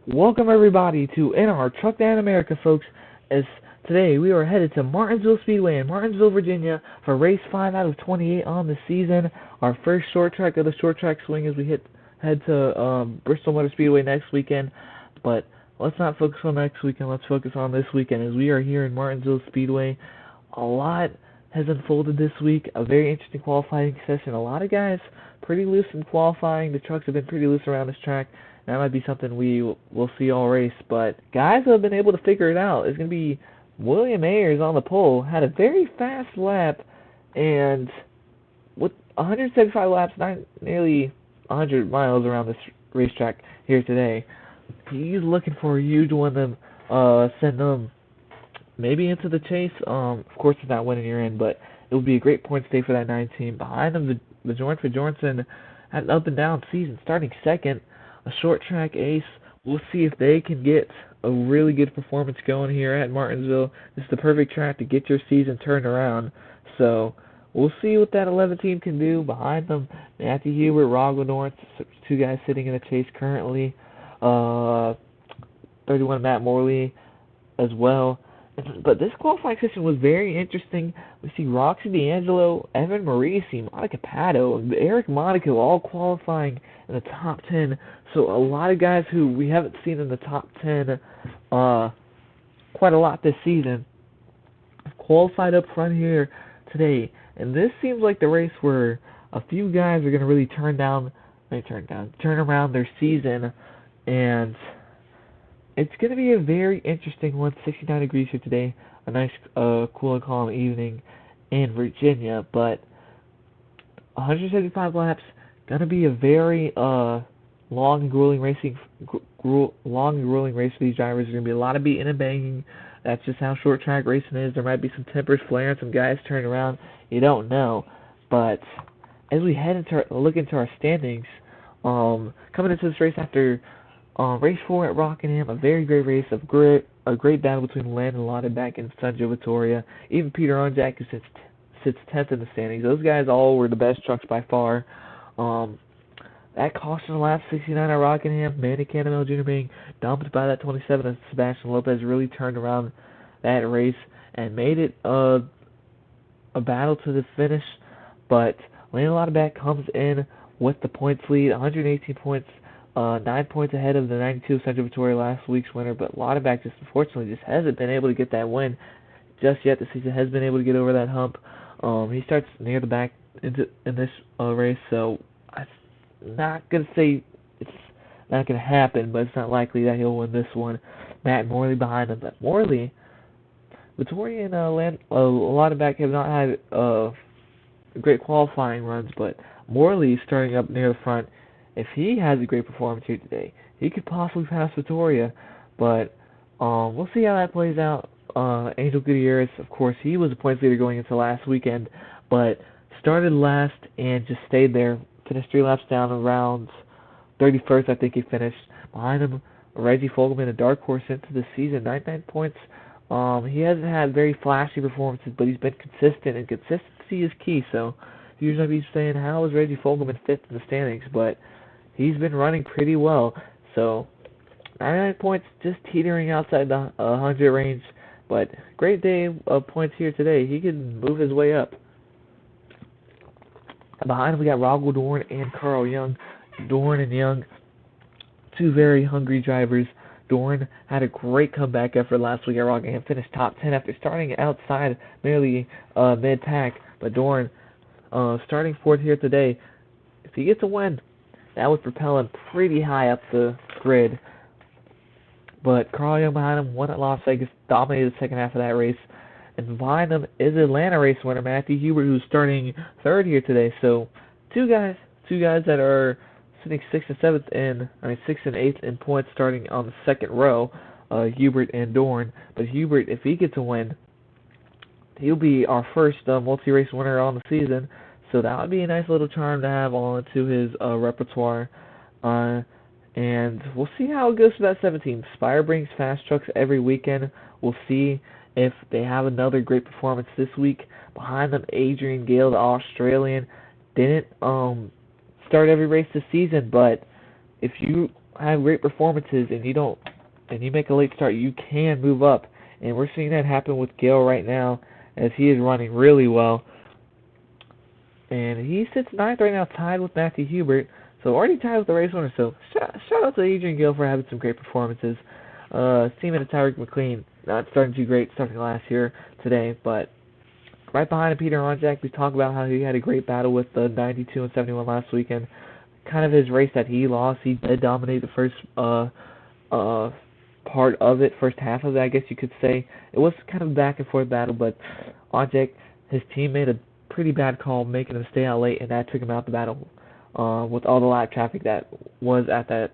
Welcome everybody to NR Truck Down America, folks. As today we are headed to Martinsville Speedway in Martinsville, Virginia for race 5 out of 28 on the season. Our first short track of the short track swing as we head to Bristol Motor Speedway next weekend. But let's not focus on next weekend. Let's focus on this weekend as we are here in Martinsville Speedway. A lot has unfolded this week. A very interesting qualifying session. A lot of guys pretty loose in qualifying. The trucks have been pretty loose around this track. That might be something we will see all race, but guys who have been able to figure it out is going to be William Ayers on the pole. Had a very fast lap, and with 175 laps, nearly 100 miles around this racetrack here today, he's looking for a huge one to send them maybe into the chase. Of course, it's not winning you're in, but it would be a great point stay for that 9 team. Behind them, the Jorgensen had an up and down season, starting second. A short track ace. We'll see if they can get a really good performance going here at Martinsville. This is the perfect track to get your season turned around. So we'll see what that 11 team can do. Behind them, Matthew Hubert, Rogel North, two guys sitting in the chase currently. 31 Matt Morley as well. But this qualifying session was very interesting. We see Roxy D'Angelo, Evan Marisi, Monica Pato, Eric Monaco all qualifying in the top 10. So a lot of guys who we haven't seen in the top 10 quite a lot this season qualified up front here today. And this seems like the race where a few guys are going to really turn around their season, and it's going to be a very interesting one. 69 degrees here today, a nice cool and calm evening in Virginia, but 175 laps, going to be a very long and grueling race for these drivers. There's going to be a lot of beating and banging. That's just how short track racing is. There might be some tempers flaring, some guys turning around. You don't know. But as we look into our standings, coming into this race after race 4 at Rockingham, a very great race, a great battle between Landon Laudenbach and Sanjay Vittoria. Even Peter Onjak, who sits 10th in the standings. Those guys all were the best trucks by far. That caution lap 69 at Rockingham, Manny Canamel Jr. being dumped by that 27 of Sebastian Lopez really turned around that race and made it a battle to the finish. But Landon Laudenbach comes in with the points lead, 118 points. 9 points ahead of the 92 Sanjay Vittoria last week's winner, but Laudenbach unfortunately hasn't been able to get that win just yet. The season has been able to get over that hump. He starts near the back in this race, so I'm not gonna say it's not gonna happen, but it's not likely that he'll win this one. Matt Morley behind him, but Vittoria and Laudenbach have not had great qualifying runs, but Morley starting up near the front. If he has a great performance here today, he could possibly pass Vittoria, but we'll see how that plays out. Angel Gutierrez, of course, he was a points leader going into last weekend, but started last and just stayed there. Finished 3 laps down around 31st, I think he finished. Behind him, Reggie Fogelman, a dark horse into the season, 99 points. He hasn't had very flashy performances, but he's been consistent, and consistency is key. So you're going to be saying, how is Reggie Fogelman 5th in the standings? But he's been running pretty well. So 99 points, just teetering outside the 100 range. But great day of points here today. He can move his way up. Behind him, we got Rogel Dorn and Carl Young. Dorn and Young, two very hungry drivers. Dorn had a great comeback effort last week at Rockingham. Finished top 10 after starting outside nearly mid-pack. But Dorn starting 4th here today. If he gets a win, that would propel him pretty high up the grid. But Carl Young behind him won at Las Vegas, dominated the second half of that race. And behind him is Atlanta race winner Matthew Hubert, who's starting 3rd here today. So two guys that are sitting 6th and 8th in points, starting on the second row, Hubert and Dorn. But Hubert, if he gets a win, he'll be our first multi-race winner on the season. So that would be a nice little charm to have on to his repertoire. And we'll see how it goes for that 17. Spire brings fast trucks every weekend. We'll see if they have another great performance this week. Behind them, Adrian Gale, the Australian, didn't start every race this season, but if you have great performances and you make a late start, you can move up. And we're seeing that happen with Gale right now as he is running really well. And he sits ninth right now, tied with Matthew Hubert. So already tied with the race winner. So shout out to Adrian Gill for having some great performances. Teammate of Tyreek McLean, not starting too great starting last year today, but right behind him, Peter Onjak. We talked about how he had a great battle with the 92 and 71 last weekend. Kind of his race that he lost. He did dominate the first part of it, first half of it, I guess you could say. It was kind of a back and forth battle, but Onjak, his team made a pretty bad call making him stay out late, and that took him out the battle with all the lap traffic that was at that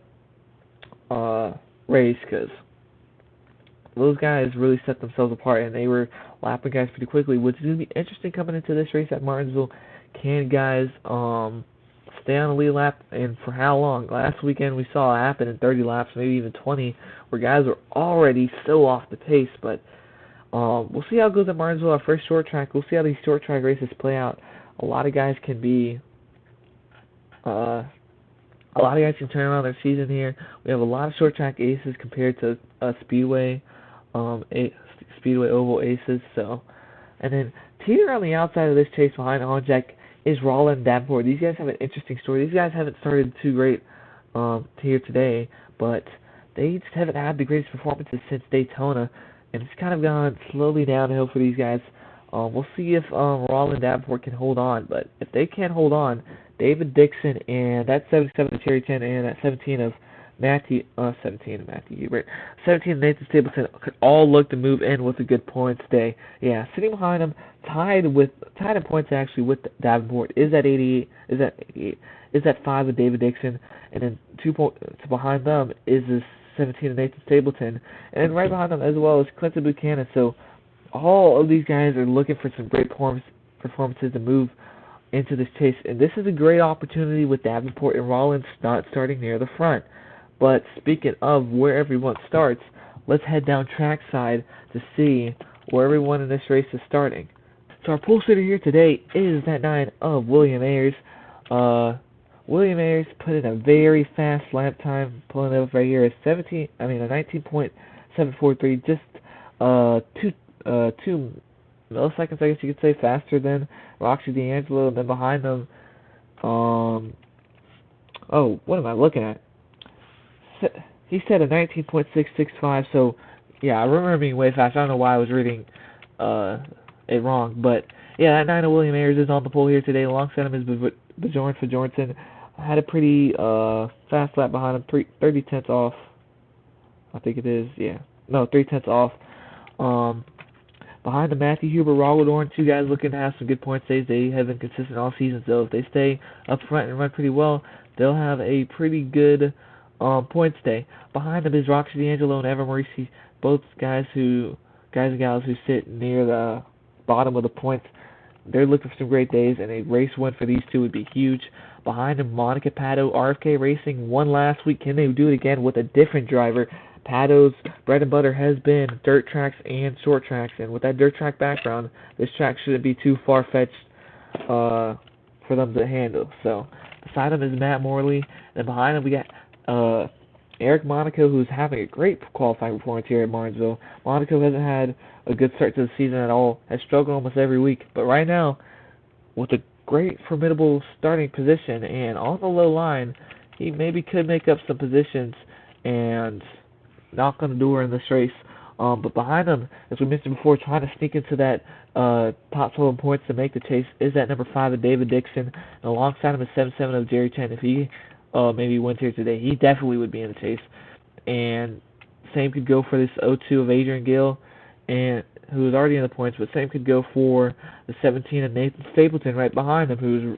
race, because those guys really set themselves apart, and they were lapping guys pretty quickly, which is going to be interesting coming into this race at Martinsville. Can guys stay on the lead lap, and for how long? Last weekend we saw it happen in 30 laps, maybe even 20, where guys were already so off the pace, but we'll see how it goes at Martinsville, our first short track. We'll see how these short track races play out. A lot of guys can turn around their season here. We have a lot of short track aces compared to Speedway Oval aces. So, and then teetering on the outside of this chase behind Onjak is Roland Davenport. These guys have an interesting story. These guys haven't started too great here today, but they just haven't had the greatest performances since Daytona, and it's kind of gone slowly downhill for these guys. We'll see if Roland Davenport can hold on, but if they can't hold on, David Dixon and that 77 of Cherry 10 and that 17 of Matthew Hubert, 17 of Nathan Stapleton could all look to move in with a good points day. Yeah, sitting behind him, tied in points actually with Davenport is that 5 of David Dixon, and then 2 points behind them is this 17 of Nathan Stapleton, and then right behind them as well is Clinton Buchanan. So all of these guys are looking for some great performances to move into this chase, and this is a great opportunity with Davenport and Rollins not starting near the front. But speaking of where everyone starts, let's head down trackside to see where everyone in this race is starting. So our pole sitter here today is that 9 of William Ayers. William Ayers put in a very fast lap time, pulling it up right here at a 19.743, just 2 milliseconds, I guess you could say, faster than Roxy D'Angelo, and then behind them, what am I looking at? He said a 19.665, so, yeah, I remember being way fast. I don't know why I was reading it wrong, but, yeah, that 9 of William Ayers is on the pole here today. Alongside him is Bjorn Jorgensen. Had a pretty fast lap behind him, 30 tenths off. I think it is, yeah. No, 3 tenths off. Behind the Matthew Huber, Raul Dorn, 2 guys looking to have some good points days. They have been consistent all season, so if they stay up front and run pretty well, they'll have a pretty good points day. Behind them is Roxy D'Angelo and Evan Maurice, both guys and gals who sit near the bottom of the points. They're looking for some great days, and a race win for these two would be huge. Behind them, Monica Pato, RFK Racing won last week. Can they do it again with a different driver? Pato's bread and butter has been dirt tracks and short tracks, and with that dirt track background, this track shouldn't be too far-fetched for them to handle. So, beside him is Matt Morley, and behind him we got Eric Monaco, who's having a great qualifying performance here at Martinsville. Monaco hasn't had a good start to the season at all, has struggled almost every week, but right now, with a great, formidable starting position and on the low line, he maybe could make up some positions and knock on the door in this race. But behind him, as we mentioned before, trying to sneak into that top 12 points to make the chase is that number 5 of David Dixon, and alongside him is 7-7 of Jerry Chen. If he maybe wins here today, he definitely would be in the chase. And same could go for this 0-2 of Adrian Gill, and who is already in the points, but same could go for the 17 of Nathan Stapleton right behind him, who's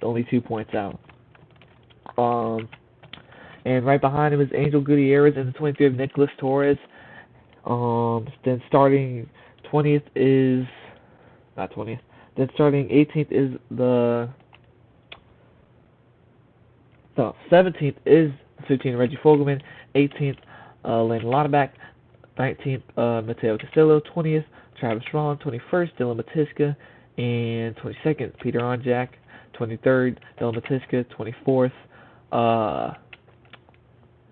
only 2 points out. And right behind him is Angel Gutierrez and the 23 of Nicholas Torres. Then starting 20th is not 20th. Then starting 18th is 17th is 15 Reggie Fogelman, 18th Landon Lauterbach, 19th Mateo Castillo, 20th Travis Rollin, 21st Dylan Matiska, and 22nd Peter Onjak, 23rd Dylan Matiska, 24th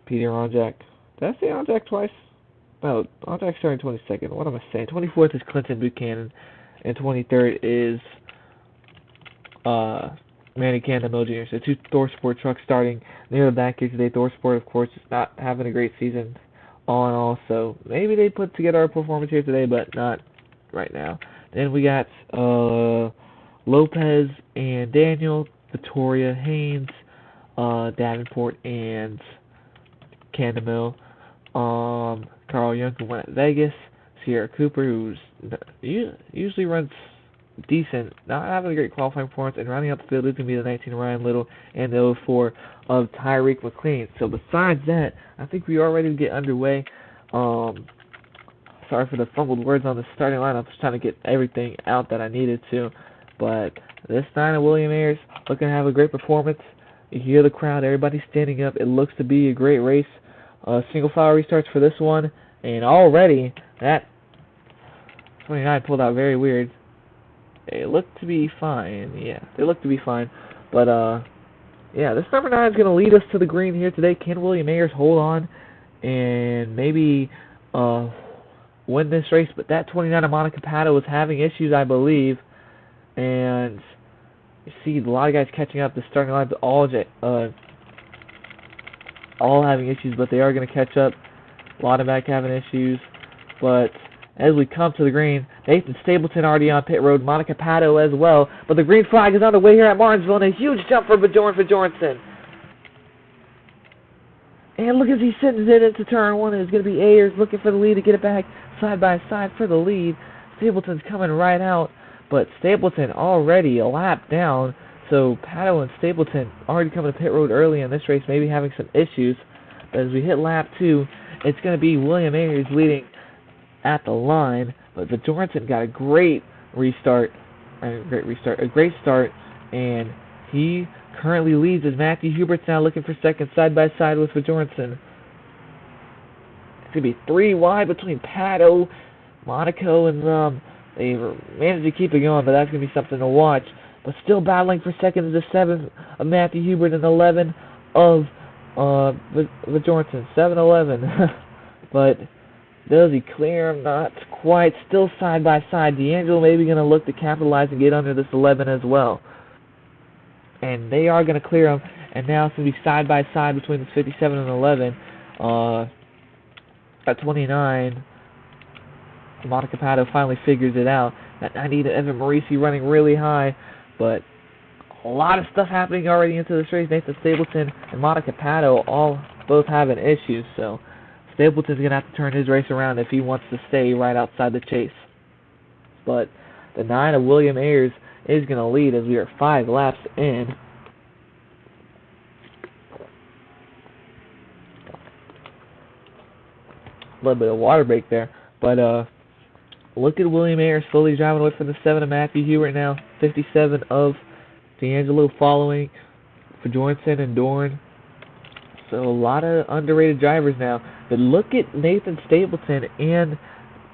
Peter Onjak. Did I say Onjak twice? No, Onjak's starting 22nd. What am I saying? 24th is Clinton Buchanan, and 23rd is Manny Candamo Jr. So two ThorSport trucks starting near the back here today. ThorSport, of course, is not having a great season all in all, so maybe they put together a performance here today, but not right now. Then we got Lopez and Daniel, Victoria, Haynes, Davenport, and Candamo. Carl Young, who went at Vegas. Sierra Cooper, who's usually runs decent, not having a great qualifying performance, and rounding out the field is going to be the 19 Ryan Little and the 04 of Tyreek McLean. So besides that, I think we are ready to get underway. Sorry for the fumbled words on the starting lineup. Just trying to get everything out that I needed to. But this 9 of William Ayers looking to have a great performance. You hear the crowd, everybody standing up. It looks to be a great race. Single file restarts for this one, and already that 29 pulled out very weird. They look to be fine. Yeah, they look to be fine. But, yeah, this number 9 is going to lead us to the green here today. Can William Ayers hold on and maybe win this race? But that 29 of Monica Pato was having issues, I believe. And you see a lot of guys catching up. The starting line, all having issues, but they are going to catch up. A lot of back having issues. But as we come to the green, Nathan Stapleton already on pit road, Monica Pato as well. But the green flag is on the way here at Martinsville, and a huge jump for Bjornsson. And look as he sends it into turn 1. It's going to be Ayers looking for the lead to get it back side by side for the lead. Stapleton's coming right out, but Stapleton already a lap down. So Pato and Stapleton already coming to pit road early in this race, maybe having some issues. But as we hit lap 2, it's going to be William Ayers leading at the line. But Bjornsson got a great start, and he currently leads as Matthew Hubert's now looking for second side by side with Bjornsson. It's going to be 3 wide between Pato, Monaco, and they managed to keep it going, but that's going to be something to watch. But still battling for second is the 7 of Matthew Hubert and 11 of Bjornsson. 7-11. But does he clear him? Not quite. Still side by side. D'Angelo maybe going to look to capitalize and get under this 11 as well. And they are going to clear him. And now it's going to be side by side between this 57 and 11. At 29, Monica Pato finally figures it out. That 90 to Evan Marisi running really high. But a lot of stuff happening already into this race. Nathan Stapleton and Monica Pato both having issues. So Stapleton's going to have to turn his race around if he wants to stay right outside the chase. But the 9 of William Ayers is going to lead as we are 5 laps in. A little bit of water break there. But look at William Ayers slowly driving away from the 7 of Matthew Hubert now. 57 of D'Angelo following for Bjornsson and Dorn. So a lot of underrated drivers now. But look at Nathan Stapleton and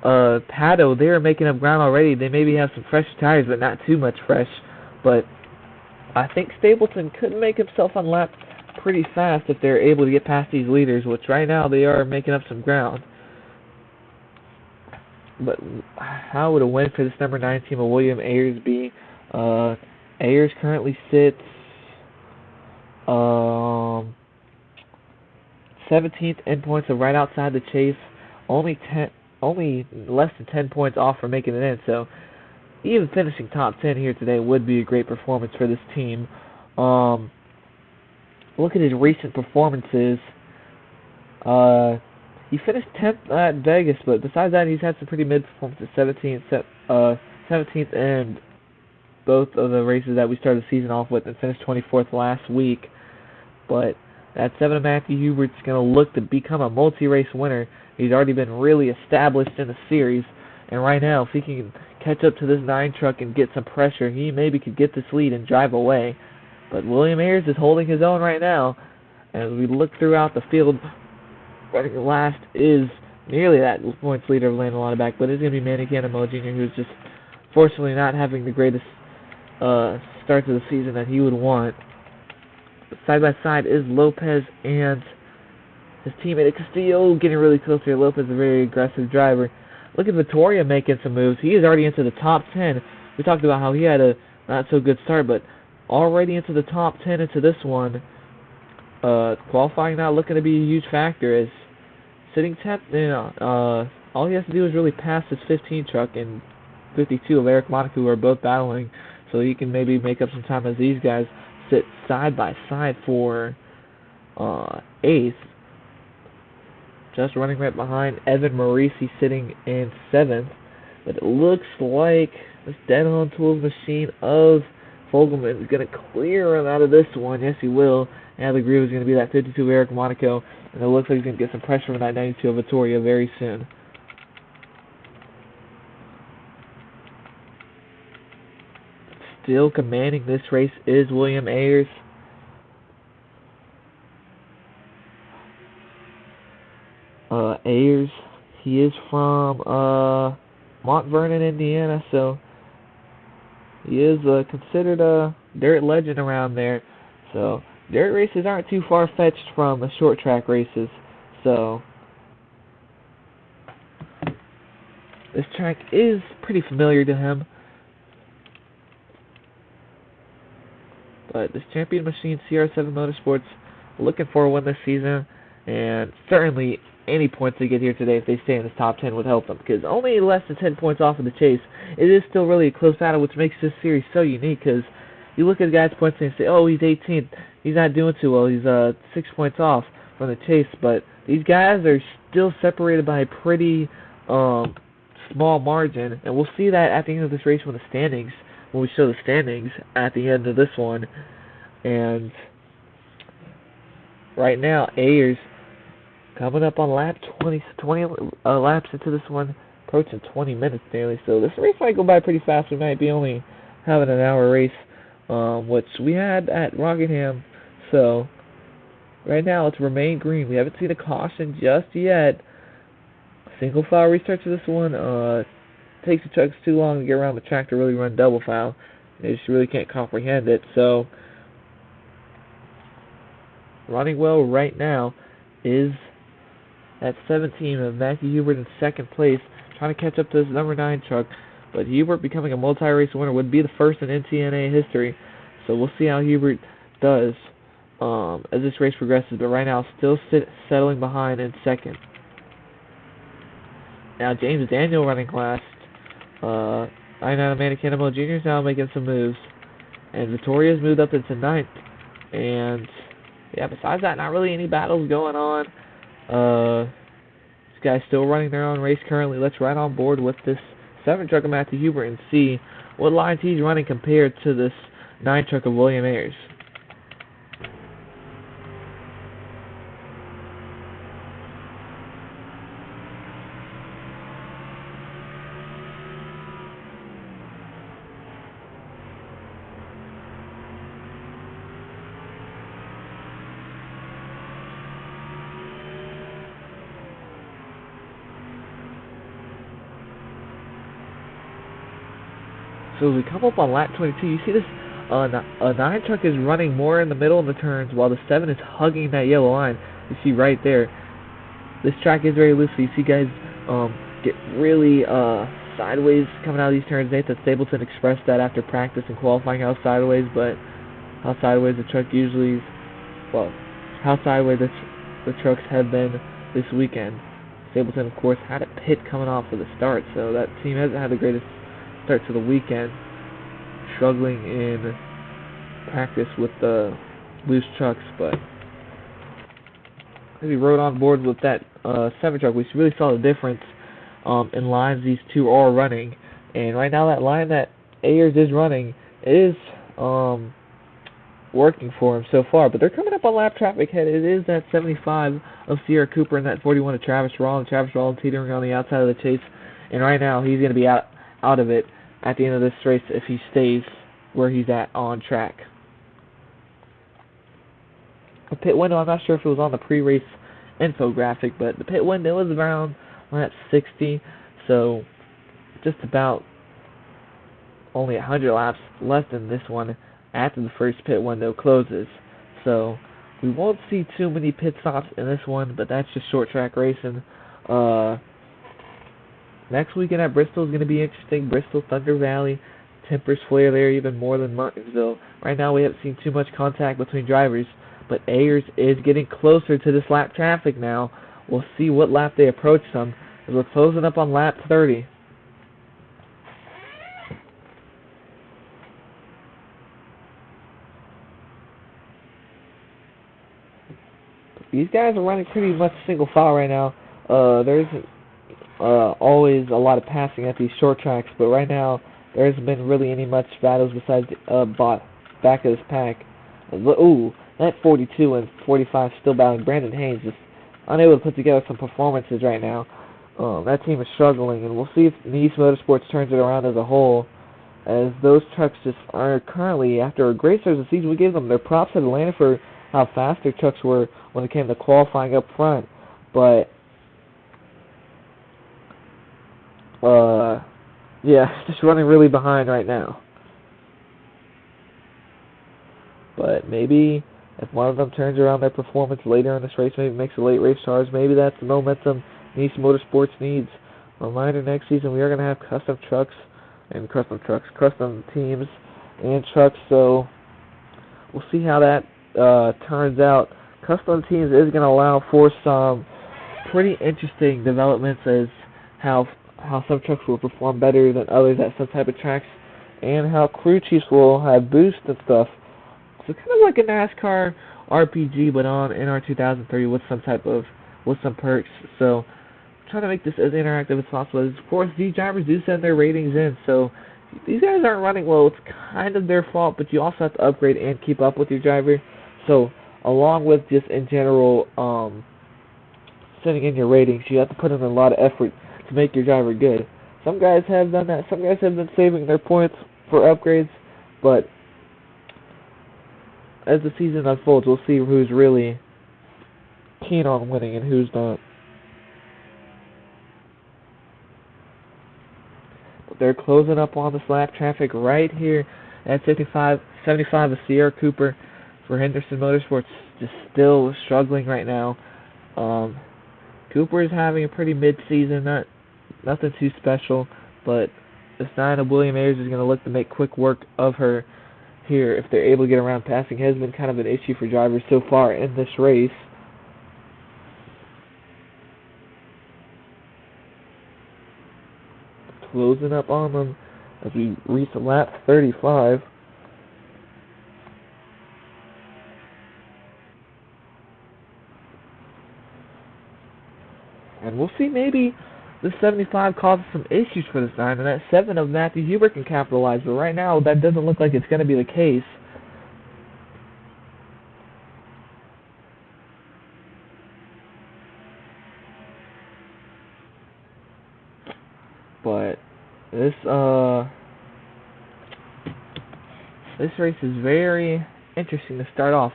Pato. They are making up ground already. They maybe have some fresh tires, but not too much fresh. But I think Stapleton could make himself on lap pretty fast if they're able to get past these leaders, which right now they are making up some ground. But how would a win for this number 9 team of William Ayers be? Ayers currently sits 17th in points, so right outside the chase. Only less than 10 points off for making it in. So even finishing top 10 here today would be a great performance for this team. Look at his recent performances. He finished 10th at Vegas, but besides that, he's had some pretty mid performances. 17th in both of the races that we started the season off with, and finished 24th last week. But that 7 of Matthew Hubert's going to look to become a multi-race winner. He's already been really established in the series, and right now, if he can catch up to this 9 truck and get some pressure, he maybe could get this lead and drive away. But William Ayers is holding his own right now. As we look throughout the field, running last is nearly that points leader of Landon Lauterbach, but it's going to be Manny Candamo Jr., who's just fortunately not having the greatest start to the season that he would want. Side by side is Lopez and his teammate Castillo getting really close here. Lopez, a very aggressive driver. Look at Vittoria making some moves. He is already into the top 10. We talked about how he had a not so good start, but already into the top 10 into this one. Qualifying not looking to be a huge factor as sitting 10th. All he has to do is really pass his 15 truck and 52 of Eric Monaco, who are both battling, so he can maybe make up some time as these guys sit side by side for 8th. Just running right behind Evan Marisi sitting in 7th. But it looks like this dead-on tools machine of Fogelman is going to clear him out of this one. Yes, he will. And the groove is going to be that 52 of Eric Monaco. And it looks like he's going to get some pressure from that 92 of Vittoria very soon. Still commanding this race is William Ayers. Ayers, he is from Mount Vernon, Indiana, so he is considered a dirt legend around there. So dirt races aren't too far-fetched from the short track races. So this track is pretty familiar to him. But this Champion Machine CR7 Motorsports looking for a win this season, and certainly any points they get here today if they stay in the top 10 would help them, because only less than 10 points off of the chase. It is still really a close battle, which makes this series so unique, because you look at the guy's points and say, oh, he's 18th, he's not doing too well, he's 6 points off from the chase, but these guys are still separated by a pretty small margin, and we'll see that at the end of this race when we show the standings at the end of this one. And right now, Ayers coming up on lap 20 laps into this one, approaching 20 minutes nearly. So this race might go by pretty fast. We might be only having an hour race, which we had at Rockingham. So right now, let's remain green. We haven't seen a caution just yet. Single file restart to this one. Takes the trucks too long to get around the track to really run double file. They just really can't comprehend it. So running well right now is at 17 of Matthew Hubert in second place, trying to catch up to this number 9 truck. But Hubert becoming a multi-race winner would be the first in NTNA history. So we'll see how Hubert does as this race progresses. But right now, still settling behind in second. Now James Daniel running last. I know Amanda Cannonball Jr. is now making some moves. And Vittoria's moved up into 9th. And yeah, besides that, not really any battles going on. These guys still running their own race currently. Let's ride on board with this 7 truck of Matthew Hubert and see what lines he's running compared to this 9 truck of William Ayers. So as we come up on lap 22, you see this a 9 truck is running more in the middle of the turns while the 7 is hugging that yellow line. You see right there. This track is very loose, so you see guys get really sideways coming out of these turns. Nathan Stapleton expressed that after practice and qualifying how sideways the truck usually is. Well, how sideways the trucks have been this weekend. Stapleton, of course, had a pit coming off of the start, so that team hasn't had the greatest start to the weekend, struggling in practice with the loose trucks, but as we rode on board with that 7 truck, we really saw the difference in lines these two are running. And right now, that line that Ayers is running is working for him so far, but they're coming up on lap traffic head. It is that 75 of Sierra Cooper and that 41 of Travis Rawlins. Travis Rawlins teetering on the outside of the chase, and right now he's going to be out of it at the end of this race if he stays where he's at on track. The pit window, I'm not sure if it was on the pre-race infographic, but the pit window is around lap 60, so just about only 100 laps left in this one after the first pit window closes. So We won't see too many pit stops in this one, but that's just short track racing. Uh, Next weekend at Bristol is going to be interesting. Bristol, Thunder Valley, tempers flare there even more than Martinsville. Right now we haven't seen too much contact between drivers, but Ayers is getting closer to this lap traffic now. We'll see what lap they approach them as we're closing up on lap 30. These guys are running pretty much single file right now. There isn't always a lot of passing at these short tracks, but right now there hasn't been really any much battles besides back of this pack. Ooh, that 42 and 45 still battling. Brandon Haynes is unable to put together some performances right now. That team is struggling, and we'll see if Nice Motorsports turns it around as a whole, as those trucks just are currently, after a great start of the season, we gave them their props at Atlanta for how fast their trucks were when it came to qualifying up front, but yeah, just running really behind right now. But maybe if one of them turns around their performance later in this race, maybe makes a late race charge, maybe that's the momentum Nice Motorsports needs. Reminder, next season we are going to have custom teams and trucks, so we'll see how that turns out. Custom teams is going to allow for some pretty interesting developments as how some trucks will perform better than others at some type of tracks, and how crew chiefs will have boosts and stuff. So kind of like a NASCAR RPG, but on NR 2003 with some perks. So trying to make this as interactive as possible. Of course, these drivers do send their ratings in, so if these guys aren't running well, it's kind of their fault, but you also have to upgrade and keep up with your driver. So along with just in general sending in your ratings, you have to put in a lot of effort to make your driver good. Some guys have done that. Some guys have been saving their points for upgrades, but as the season unfolds, we'll see who's really keen on winning and who's not. But they're closing up on this lap traffic right here at 75 of Sierra Cooper for Henderson Motorsports, just still struggling right now. Cooper is having a pretty mid-season, nothing too special, but this 9 of William Ayers is going to look to make quick work of her here if they're able to get around passing. Has been kind of an issue for drivers so far in this race. Closing up on them as we reach lap 35. And we'll see, maybe the 75 causes some issues for this 9, and that 7 of Matthew Hubert can capitalize, but right now that doesn't look like it's going to be the case. But this race is very interesting to start off.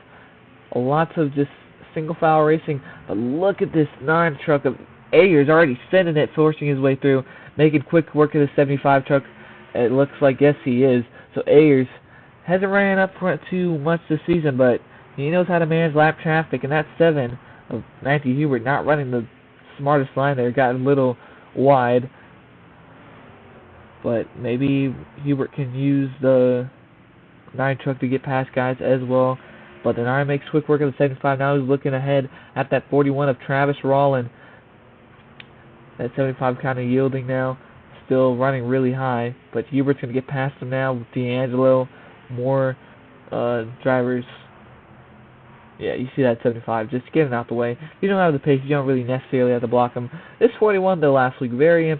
Lots of just single file racing, but look at this 9 truck of Ayers already sending it, forcing his way through, making quick work of the 75 truck. It looks like, yes, he is. So Ayers hasn't ran up front too much this season, but he knows how to manage lap traffic, and that 7 of Matthew Hubert not running the smartest line there, got a little wide. But maybe Hubert can use the 9 truck to get past guys as well. But the 9 makes quick work of the 75. Now he's looking ahead at that 41 of Travis Rawlin. That 75 kind of yielding now. Still running really high. But Hubert's going to get past him now with D'Angelo. More drivers. Yeah, you see that 75. Just getting out the way. You don't have the pace. You don't really necessarily have to block him. This 41, though, last week, very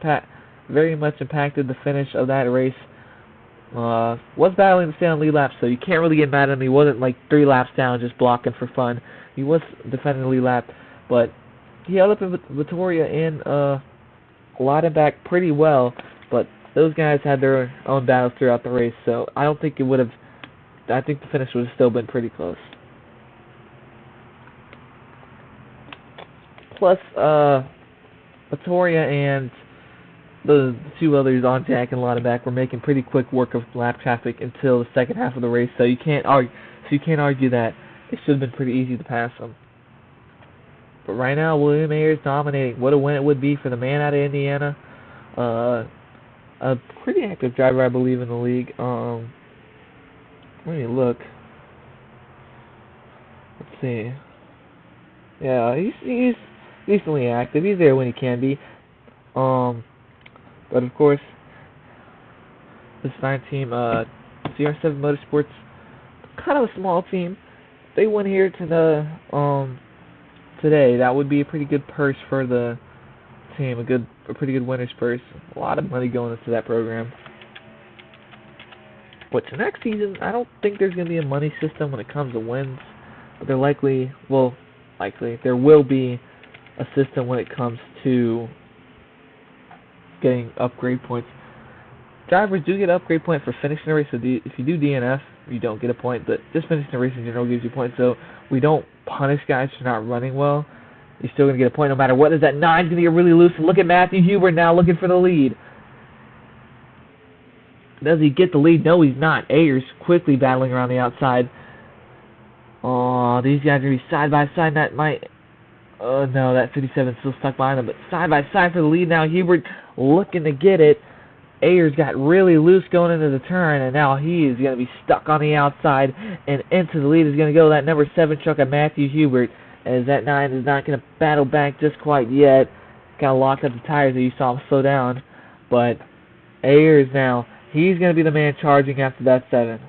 much impacted the finish of that race. Was battling to stay on lead laps, so you can't really get mad at him. He wasn't like 3 laps down just blocking for fun. He was defending the lead lap, but he held up in Vittoria and Lottin back pretty well, but those guys had their own battles throughout the race, so I don't think it would have. I think the finish would have still been pretty close. Plus, Vittoria and the 2 others on Jack and Lottin back were making pretty quick work of lap traffic until the second half of the race, so you can't argue that. It should have been pretty easy to pass him. But right now, William Ayers dominating. What a win it would be for the man out of Indiana. Uh, a pretty active driver, I believe, in the league. Let me look. Let's see. Yeah, he's decently active. He's there when he can be. But of course, this fine team, CR7 Motorsports, kind of a small team. They win here to the today. That would be a pretty good purse for the team. A pretty good winner's purse. A lot of money going into that program. But to next season, I don't think there's going to be a money system when it comes to wins. But there there will be a system when it comes to getting upgrade points. Drivers do get upgrade points for finishing the race. So if you do DNF, you don't get a point. But just finishing the race in general gives you points. So we don't punish guys for not running well. You're still going to get a point no matter what. Is that 9 going to get really loose? Look at Matthew Hubert now looking for the lead. Does he get the lead? No, he's not. Ayers quickly battling around the outside. Oh, these guys are going to be side by side. That might... Oh, no, that 57 is still stuck behind them. But side by side for the lead now. Hubert looking to get it. Ayers got really loose going into the turn, and now he is going to be stuck on the outside, and into the lead is going to go that number 7 truck of Matthew Hubert, as that 9 is not going to battle back just quite yet. Kind of locked up the tires that you saw him slow down. But Ayers now, he's going to be the man charging after that 7.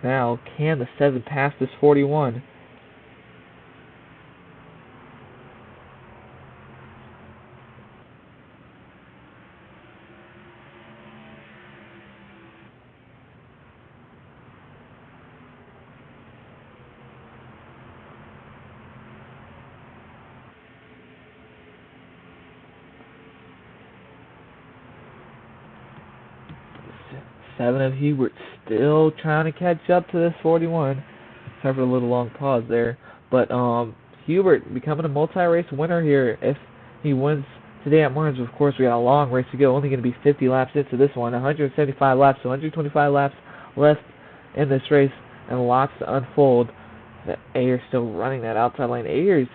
Now, can the 7 pass this 41? Seven of Hubert still trying to catch up to this 41. Sorry for a little long pause there. But Hubert becoming a multi-race winner here. If he wins today at Martinsville, of course, we got a long race to go. Only going to be 50 laps into this one. 175 laps, so 125 laps left in this race, and lots to unfold. That Ayers still running that outside lane. Ayers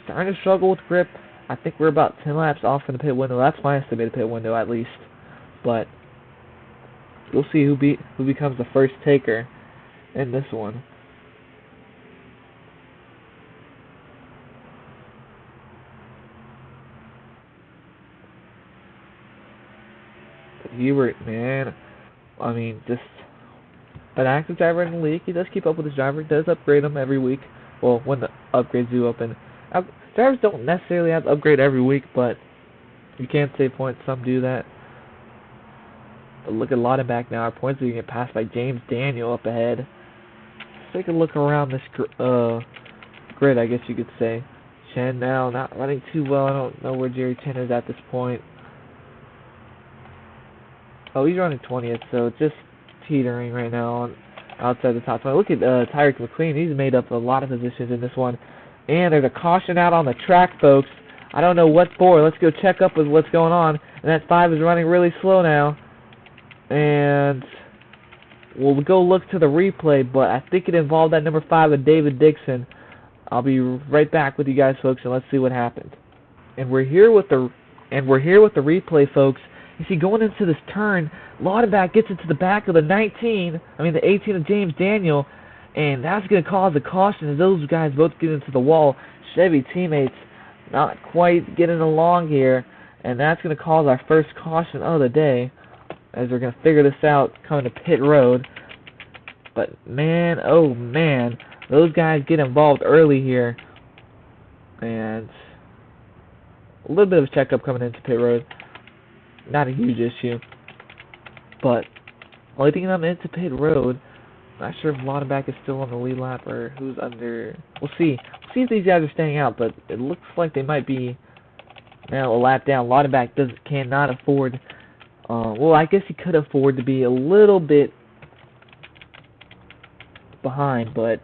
starting to struggle with grip. I think we're about 10 laps off in the pit window. That's my estimated pit window, at least. But we'll see who becomes the first taker in this one. But Hubert, man, I mean, just an active driver in the league. He does keep up with his driver. He does upgrade them every week. Well, when the upgrades do open. Drivers don't necessarily have to upgrade every week, but you can't save points. Some do that. But look at Laudenbach now. Our points are going to get passed by James Daniel up ahead. Let's take a look around this grid, I guess you could say. Chen now not running too well. I don't know where Jerry Chen is at this point. Oh, he's running 20th, so just teetering right now outside the top 20. Look at Tyreek McLean. He's made up a lot of positions in this one. And there's a caution out on the track, folks. I don't know what for. Let's go check up with what's going on. And that 5 is running really slow now. And we'll go look to the replay, but I think it involved that number 5 of David Dixon. I'll be right back with you guys, folks, and let's see what happened. And we're here with the replay, folks. You see, going into this turn, Laudenbach gets into the back of the 18 of James Daniel, and that's going to cause a caution as those guys both get into the wall. Chevy teammates not quite getting along here, and that's going to cause our first caution of the day, as we're going to figure this out coming to pit road. But man, oh man, those guys get involved early here. And a little bit of a checkup coming into pit road. Not a huge issue. But only thing I'm into pit road, not sure if Laudenbach is still on the lead lap or who's under. We'll see. We'll see if these guys are staying out, but it looks like they might be now a lap down. Laudenbach cannot afford. Well, I guess he could afford to be a little bit behind, but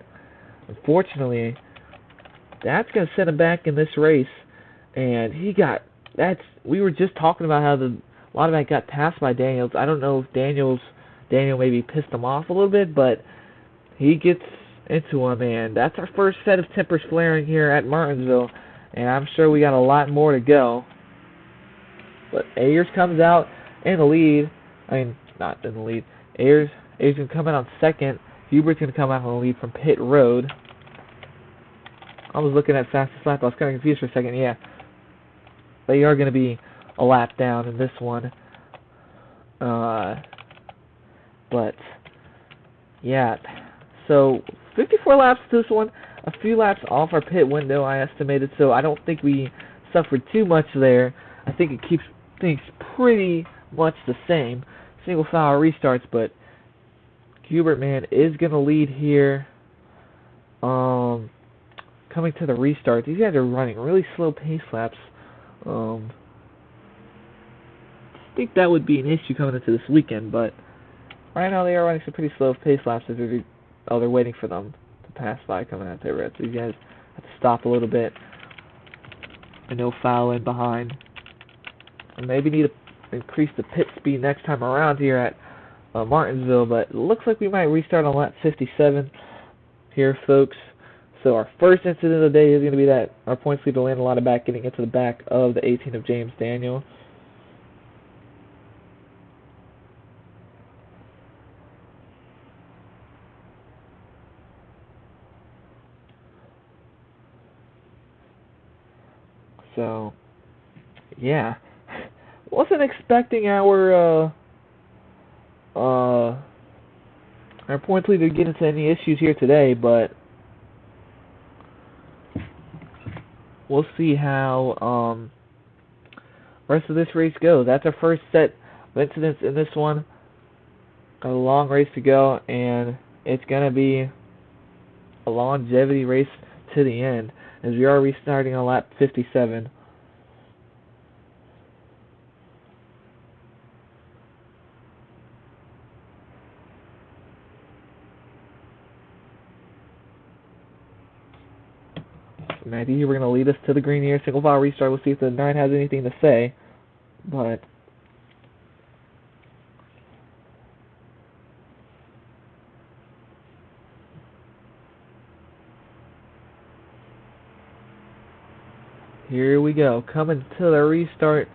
unfortunately, that's going to set him back in this race. And we were just talking about how a lot of that got passed by Daniels. I don't know if Daniel maybe pissed him off a little bit, but he gets into him, and that's our first set of tempers flaring here at Martinsville, and I'm sure we got a lot more to go. But Ayers comes out in the lead. I mean, not in the lead. Ayers going to come out on second. Hubert's going to come out on the lead from pit road. I was looking at fastest lap. I was kind of confused for a second. Yeah, they are going to be a lap down in this one. But yeah, so 54 laps to this one. A few laps off our pit window, I estimated. So I don't think we suffered too much there. I think it keeps things pretty much the same. Single file restarts, but Hubert, man, is going to lead here. Coming to the restart, these guys are running really slow pace laps. I think that would be an issue coming into this weekend, but right now they are running some pretty slow pace laps as they're waiting for them to pass by coming out there. So these guys have to stop a little bit and no foul in behind. And maybe need to increase the pit speed next time around here at Martinsville, but it looks like we might restart on lap 57 here, folks. So our first incident of the day is going to be that our points leader landed a lot of back, getting into the back of the 18 of James Daniel. So, yeah, wasn't expecting our points leader to get into any issues here today, but we'll see how rest of this race goes. That's our first set of incidents in this one. Got a long race to go, and it's going to be a longevity race to the end, as we are restarting on lap 57. Matty, we're going to lead us to the green here. Single file restart. We'll see if the 9 has anything to say. But here we go. Coming to the restart.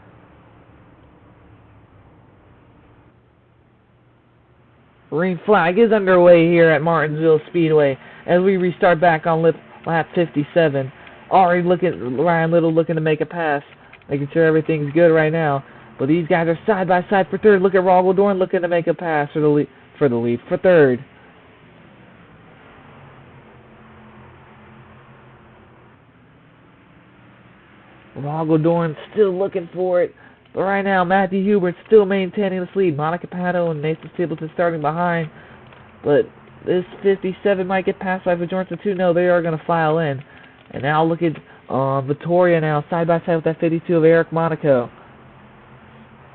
Green flag is underway here at Martinsville Speedway as we restart back on lap 57. Already Ryan Little looking to make a pass, making sure everything's good right now. But these guys are side by side for third. Look at Rogaldorn looking to make a pass for third. Rogaldorn still looking for it. But right now, Matthew Hubert still maintaining this lead. Monica Pato and Nathan Stapleton starting behind. But this 57 might get passed by Bjornsson too. No, they are going to file in. And now look at Vittoria now, side by side with that 52 of Eric Monaco.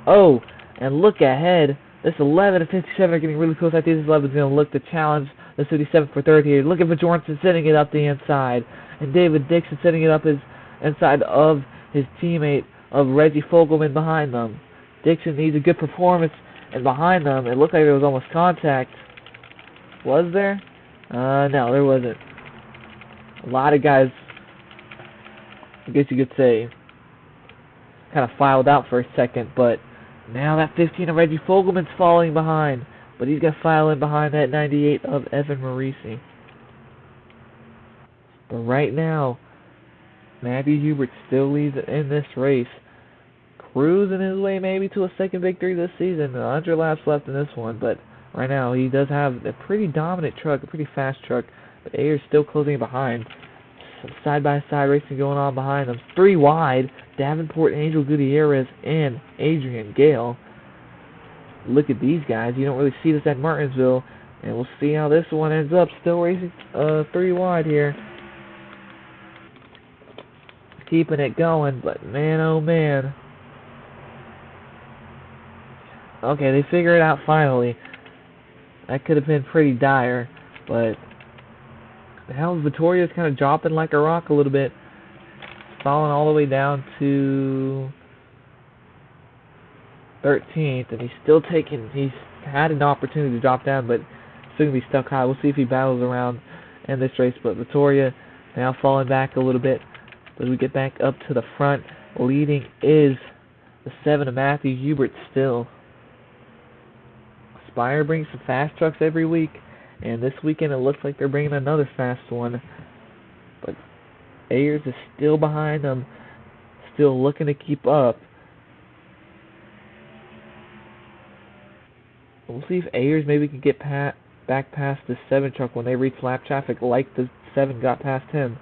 Oh, and look ahead. This 11 and 57 are getting really close. I think this 11 is going to look to challenge the 57 for third here. Look at Bjornsson setting it up the inside. And David Dixon setting it up his inside of his teammate of Reggie Fogelman behind them. Dixon needs a good performance, and behind them, it looked like there was almost contact. Was there? No, there wasn't. A lot of guys, I guess you could say, kind of filed out for a second, but now that 15 of Reggie Fogelman's falling behind, but he's going to file in behind that 98 of Evan Marisi. But right now, Matthew Hubert still leads in this race, cruising his way maybe to a second victory this season. 100 laps left in this one, but right now he does have a pretty dominant truck, a pretty fast truck, but Ayers still closing behind. Some side-by-side racing going on behind them. 3 wide, Davenport, Angel Gutierrez, and Adrian Gale. Look at these guys. You don't really see this at Martinsville, and we'll see how this one ends up. Still racing 3 wide here. Keeping it going, but man, oh man. Okay, they figure it out finally. That could have been pretty dire, but now Vittoria's kind of dropping like a rock a little bit, falling all the way down to 13th, and he's had an opportunity to drop down, but still going to be stuck high. We'll see if he battles around in this race, but Vittoria now falling back a little bit. As we get back up to the front, leading is the 7 of Matthew Hubert still. Spire brings some fast trucks every week, and this weekend it looks like they're bringing another fast one. But Ayers is still behind them, still looking to keep up. We'll see if Ayers maybe can get back past the 7 truck when they reach lap traffic like the 7 got past him.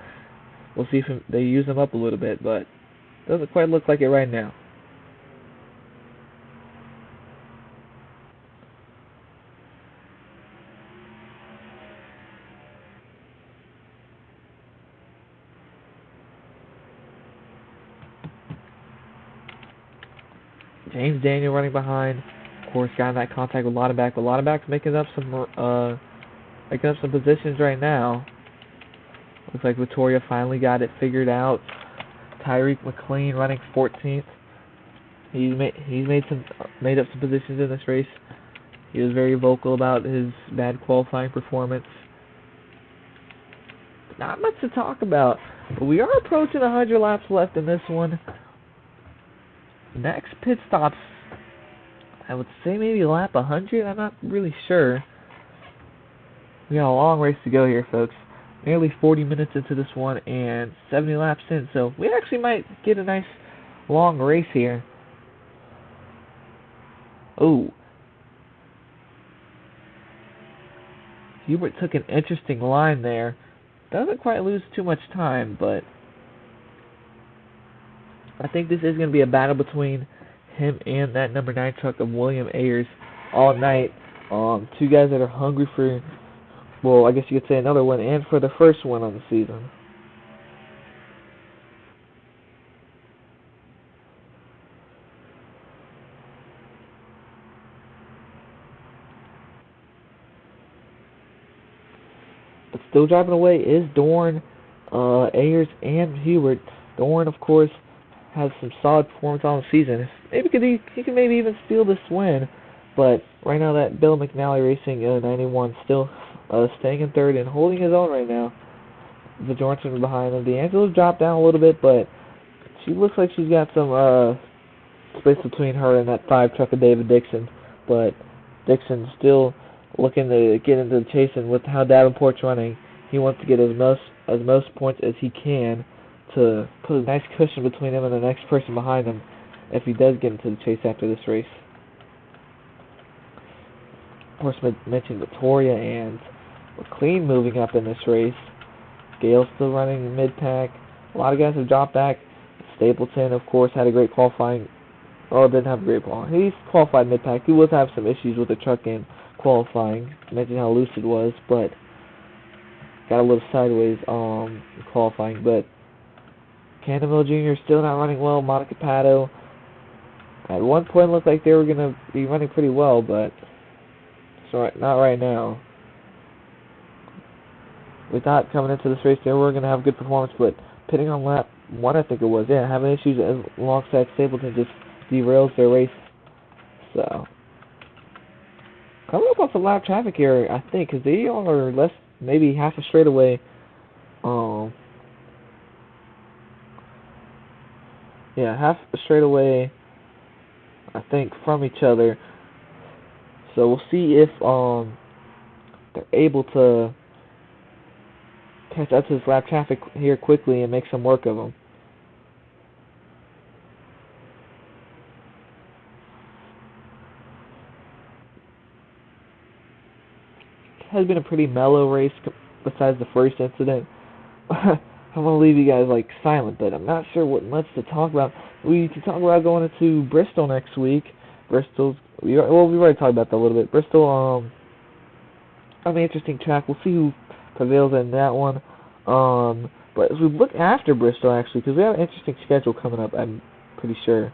We'll see if they use him up a little bit, but doesn't quite look like it right now. James Daniel running behind. Of course, got in that contact with Laudenbach, but Laudenbach's making up some positions right now. Looks like Vittoria finally got it figured out. Tyreek McLean running 14th. He's made up some positions in this race. He was very vocal about his bad qualifying performance. Not much to talk about, but we are approaching 100 laps left in this one. Next pit stops, I would say maybe lap 100. I'm not really sure. We got a long race to go here, folks. Nearly 40 minutes into this one and 70 laps in, so we actually might get a nice long race here. Oh. Hubert took an interesting line there. Doesn't quite lose too much time, but I think this is going to be a battle between him and that number 9 truck of William Ayers all night. Two guys that are hungry for, well, I guess you could say another one, and for the first one on the season. But still driving away is Dorn, Ayers, and Hubert. Dorn, of course, has some solid performance on the season. Maybe he can maybe even steal this win. But right now that Bill McNally Racing 91 still staying in third and holding his own right now. The Jorgensen behind him. D'Angelo's dropped down a little bit, but she looks like she's got some space between her and that 5 truck of David Dixon. But Dixon's still looking to get into the chase, and with how Davenport's running, he wants to get as most points as he can to put a nice cushion between him and the next person behind him if he does get into the chase after this race. Of course, mentioned Vittoria and McLean moving up in this race. Gale's still running mid-pack. A lot of guys have dropped back. Stapleton, of course, had a great qualifying. Oh, didn't have a great qualifying. He's qualified mid-pack. He was have some issues with the truck in qualifying. I mentioned how loose it was, but got a little sideways qualifying. But Candeville Jr. still not running well. Monica Pato at one point looked like they were going to be running pretty well, but not right now. We thought coming into this race they were going to have good performance, but pitting on lap 1, I think it was, having issues alongside Stapleton just derails their race. So, coming up on some lap traffic here, I think, because they are less, maybe half a straightaway. Half a straightaway, I think, from each other. So we'll see if they're able to catch up to this lap traffic here quickly and make some work of them. It has been a pretty mellow race besides the first incident. I'm going to leave you guys silent, but I'm not sure what much to talk about. We can talk about going into Bristol next week. We've already talked about that a little bit. Bristol, an interesting track. We'll see who prevails in that one. But as we look after Bristol, actually, because we have an interesting schedule coming up, I'm pretty sure.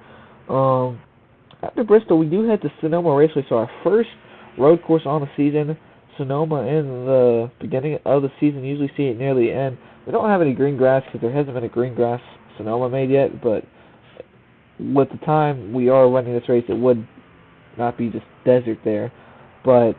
After Bristol, we do head to Sonoma Raceway, so our first road course on the season. Sonoma in the beginning of the season, usually see it near the end. We don't have any green grass because there hasn't been a green grass Sonoma made yet, but with the time we are running this race, it would not be just desert there. But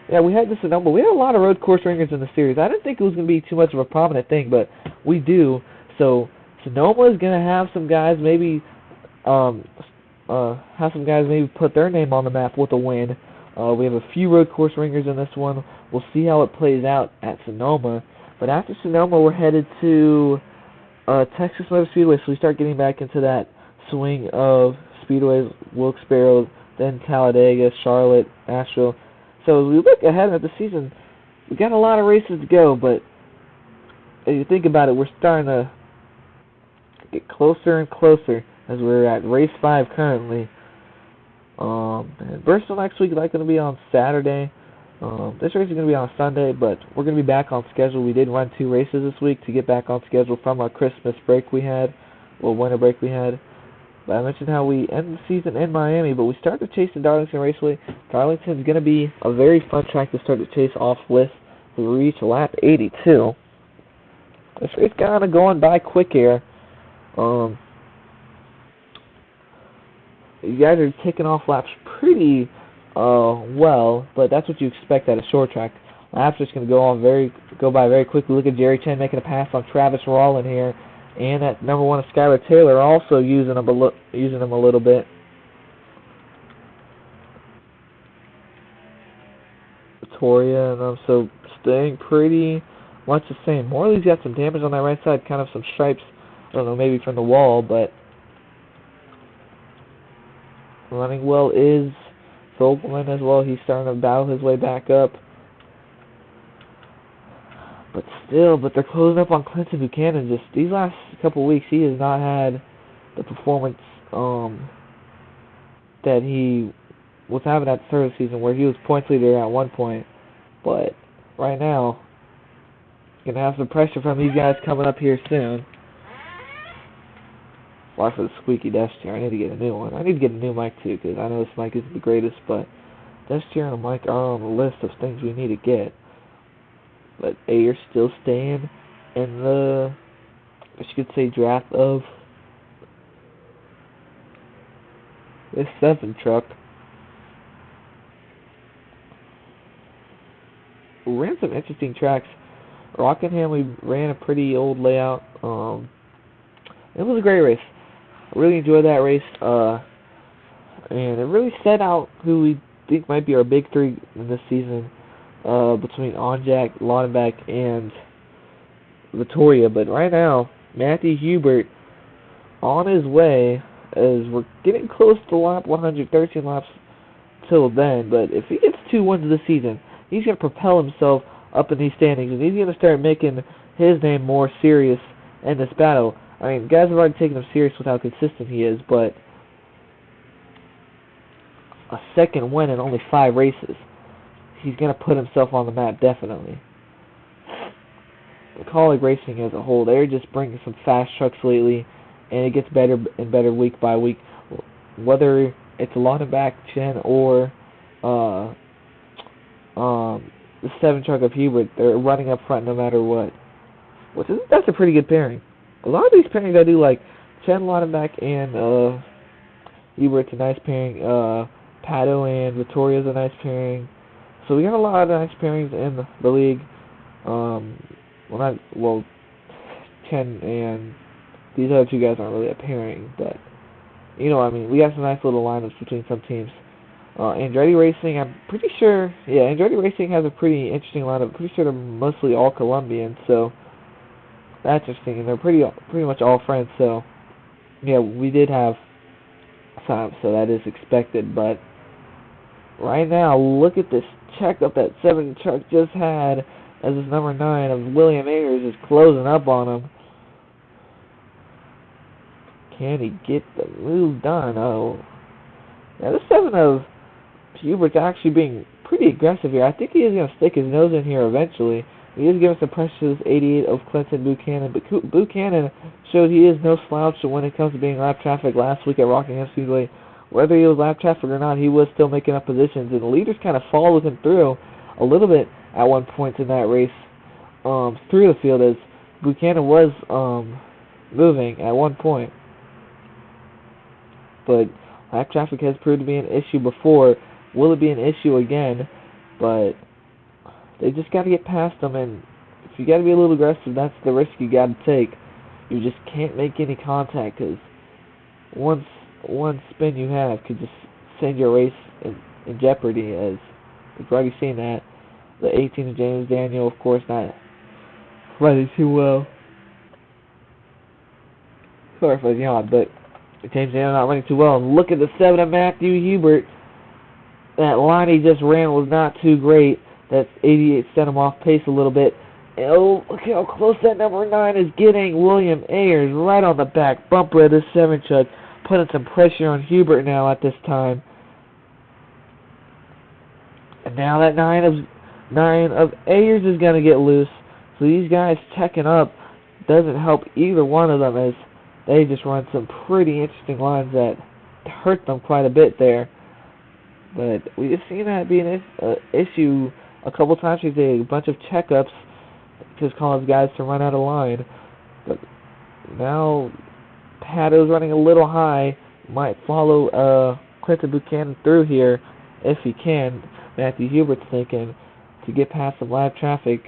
yeah, we had this Sonoma. We had a lot of road course ringers in the series. I didn't think it was going to be too much of a prominent thing, but we do. So Sonoma is going to have some guys maybe um, put their name on the map with a win. We have a few road course ringers in this one. We'll see how it plays out at Sonoma. But after Sonoma, we're headed to Texas Motor Speedway, so we start getting back into that swing of speedways, Wilkes-Barre, then Talladega, Charlotte, Nashville. So as we look ahead at the season, we got a lot of races to go, but if you think about it, we're starting to get closer and closer as we're at race 5 currently. And Bristol next week is like going to be on Saturday. This race is going to be on Sunday, but we're going to be back on schedule. We did run 2 races this week to get back on schedule from our Christmas break we had, or winter break we had. But I mentioned how we end the season in Miami, but we start to chase the Darlington Raceway. Darlington is going to be a very fun track to start to chase off with. We reach lap 82. This race kind of going by quick here. You guys are taking off laps pretty well, but that's what you expect at a short track. Laps are just going to go by very quickly. Look at Jerry Chen making a pass on Travis Rawlin here, and at number 1 Skylar Taylor also using him a little bit. Victoria and so staying pretty much the same. Morley's got some damage on that right side, kind of some stripes. I don't know, maybe from the wall, but running well is Vogelman as well. He's starting to battle his way back up. But they're closing up on Clinton Buchanan. Just these last couple weeks, he has not had the performance that he was having at the start of the season, where he was points leader at one point. But right now, gonna have some pressure from these guys coming up here soon. Sorry for the squeaky desk chair. I need to get a new one. I need to get a new mic too, because I know this mic isn't the greatest, but desk chair and a mic are on the list of things we need to get. But you're still staying in the, I guess you could say, draft of this 7 truck. We ran some interesting tracks. Rockingham, we ran a pretty old layout. It was a great race. I really enjoyed that race, and it really set out who we think might be our big 3 in this season, between Onjack, Laudenbach, and Vittoria. But right now, Matthew Hubert on his way, as we're getting close to lap 113 laps till then. But if he gets 2 wins this season, he's going to propel himself up in these standings, and he's going to start making his name more serious in this battle. I mean, guys have already taken him serious with how consistent he is, but a 2nd win in only 5 races, he's going to put himself on the map, definitely. The Colleague Racing as a whole, they're just bringing some fast trucks lately, and it gets better and better week by week. Whether it's Laudenbach, Chen, or the 7 truck of Hubert, they're running up front no matter what. That's a pretty good pairing. A lot of these pairings I do like. Chen, Laudenbach, and Hubert's a nice pairing. Pato and Vittoria's a nice pairing. So we got a lot of nice pairings in the league. Chen and these other 2 guys aren't really a pairing, but you know what I mean. We got some nice little lineups between some teams. Andretti Racing, I'm pretty sure, Andretti Racing has a pretty interesting lineup. I'm pretty sure they're mostly all Colombian, so that's interesting, and they're pretty much all friends. So yeah, we did have time, so that is expected. But right now, look at this checkup that 7 truck just had, as his number 9 of William Ayers is closing up on him. Can he get the move done? Oh, yeah, this 7 of Hubert's actually being pretty aggressive here. I think he is going to stick his nose in here eventually. He is giving some pressure to this 88 of Clinton Buchanan, but Buchanan showed he is no slouch when it comes to being lap traffic last week at Rockingham Speedway. Whether he was lap traffic or not, he was still making up positions, and the leaders kind of followed him through a little bit at one point in that race through the field, as Buchanan was moving at one point, but lap traffic has proved to be an issue before. Will it be an issue again? But they just got to get past them, and if you got to be a little aggressive, that's the risk you got to take. You just can't make any contact, because one spin you have could just send your race in jeopardy, as we've already seen that. The 18 of James Daniel, of course, not running too well. Sorry for the yawn, but James Daniel not running too well. And look at the 7 of Matthew Hubert. That line he just ran was not too great. That's 88 sent him off pace a little bit. And oh, look how close that number 9 is getting. William Ayers right on the back bumper of this 7 truck, putting some pressure on Hubert now at this time. And now that 9 of Ayers is going to get loose. So these guys checking up doesn't help either one of them, as they just run some pretty interesting lines that hurt them quite a bit there. But we've seen that be an issue a couple times. We've did a bunch of checkups to cause guys to run out of line. But now Pato's running a little high. Might follow Clinton Buchanan through here if he can. Matthew Hubert's thinking to get past some live traffic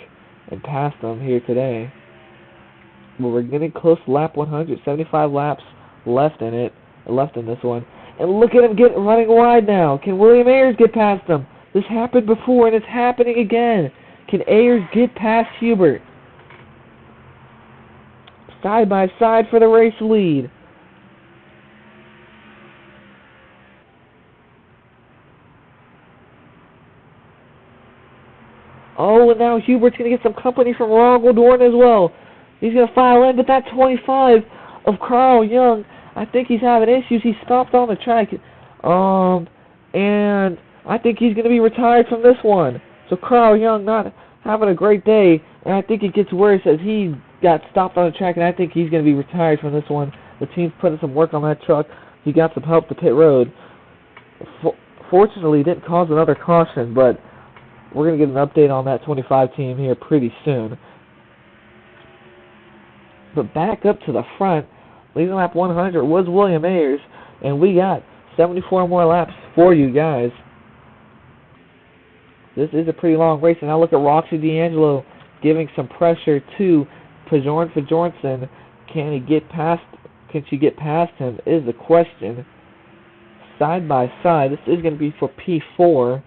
and pass them here today. Well, we're getting close to lap 100. 75 laps left in this one. And look at him running wide now. Can William Ayers get past him? This happened before, and it's happening again. Can Ayers get past Hubert? Side by side for the race lead. Oh, and now Hubert's going to get some company from Ron Goldorn as well. He's going to file in, but that 25 of Carl Young, I think he's having issues. He stopped on the track. And I think he's going to be retired from this one. So Carl Young not having a great day, and I think it gets worse as he got stopped on the track, and I think he's going to be retired from this one. The team's putting some work on that truck. He got some help to pit road. Fortunately, didn't cause another caution, but we're going to get an update on that 25 team here pretty soon. But back up to the front, leading lap 100 was William Ayers, and we got 74 more laps for you guys. This is a pretty long race, and now look at Roxy D'Angelo giving some pressure to Bjornsson. Can she get past him is the question. Side by side, this is going to be for P4.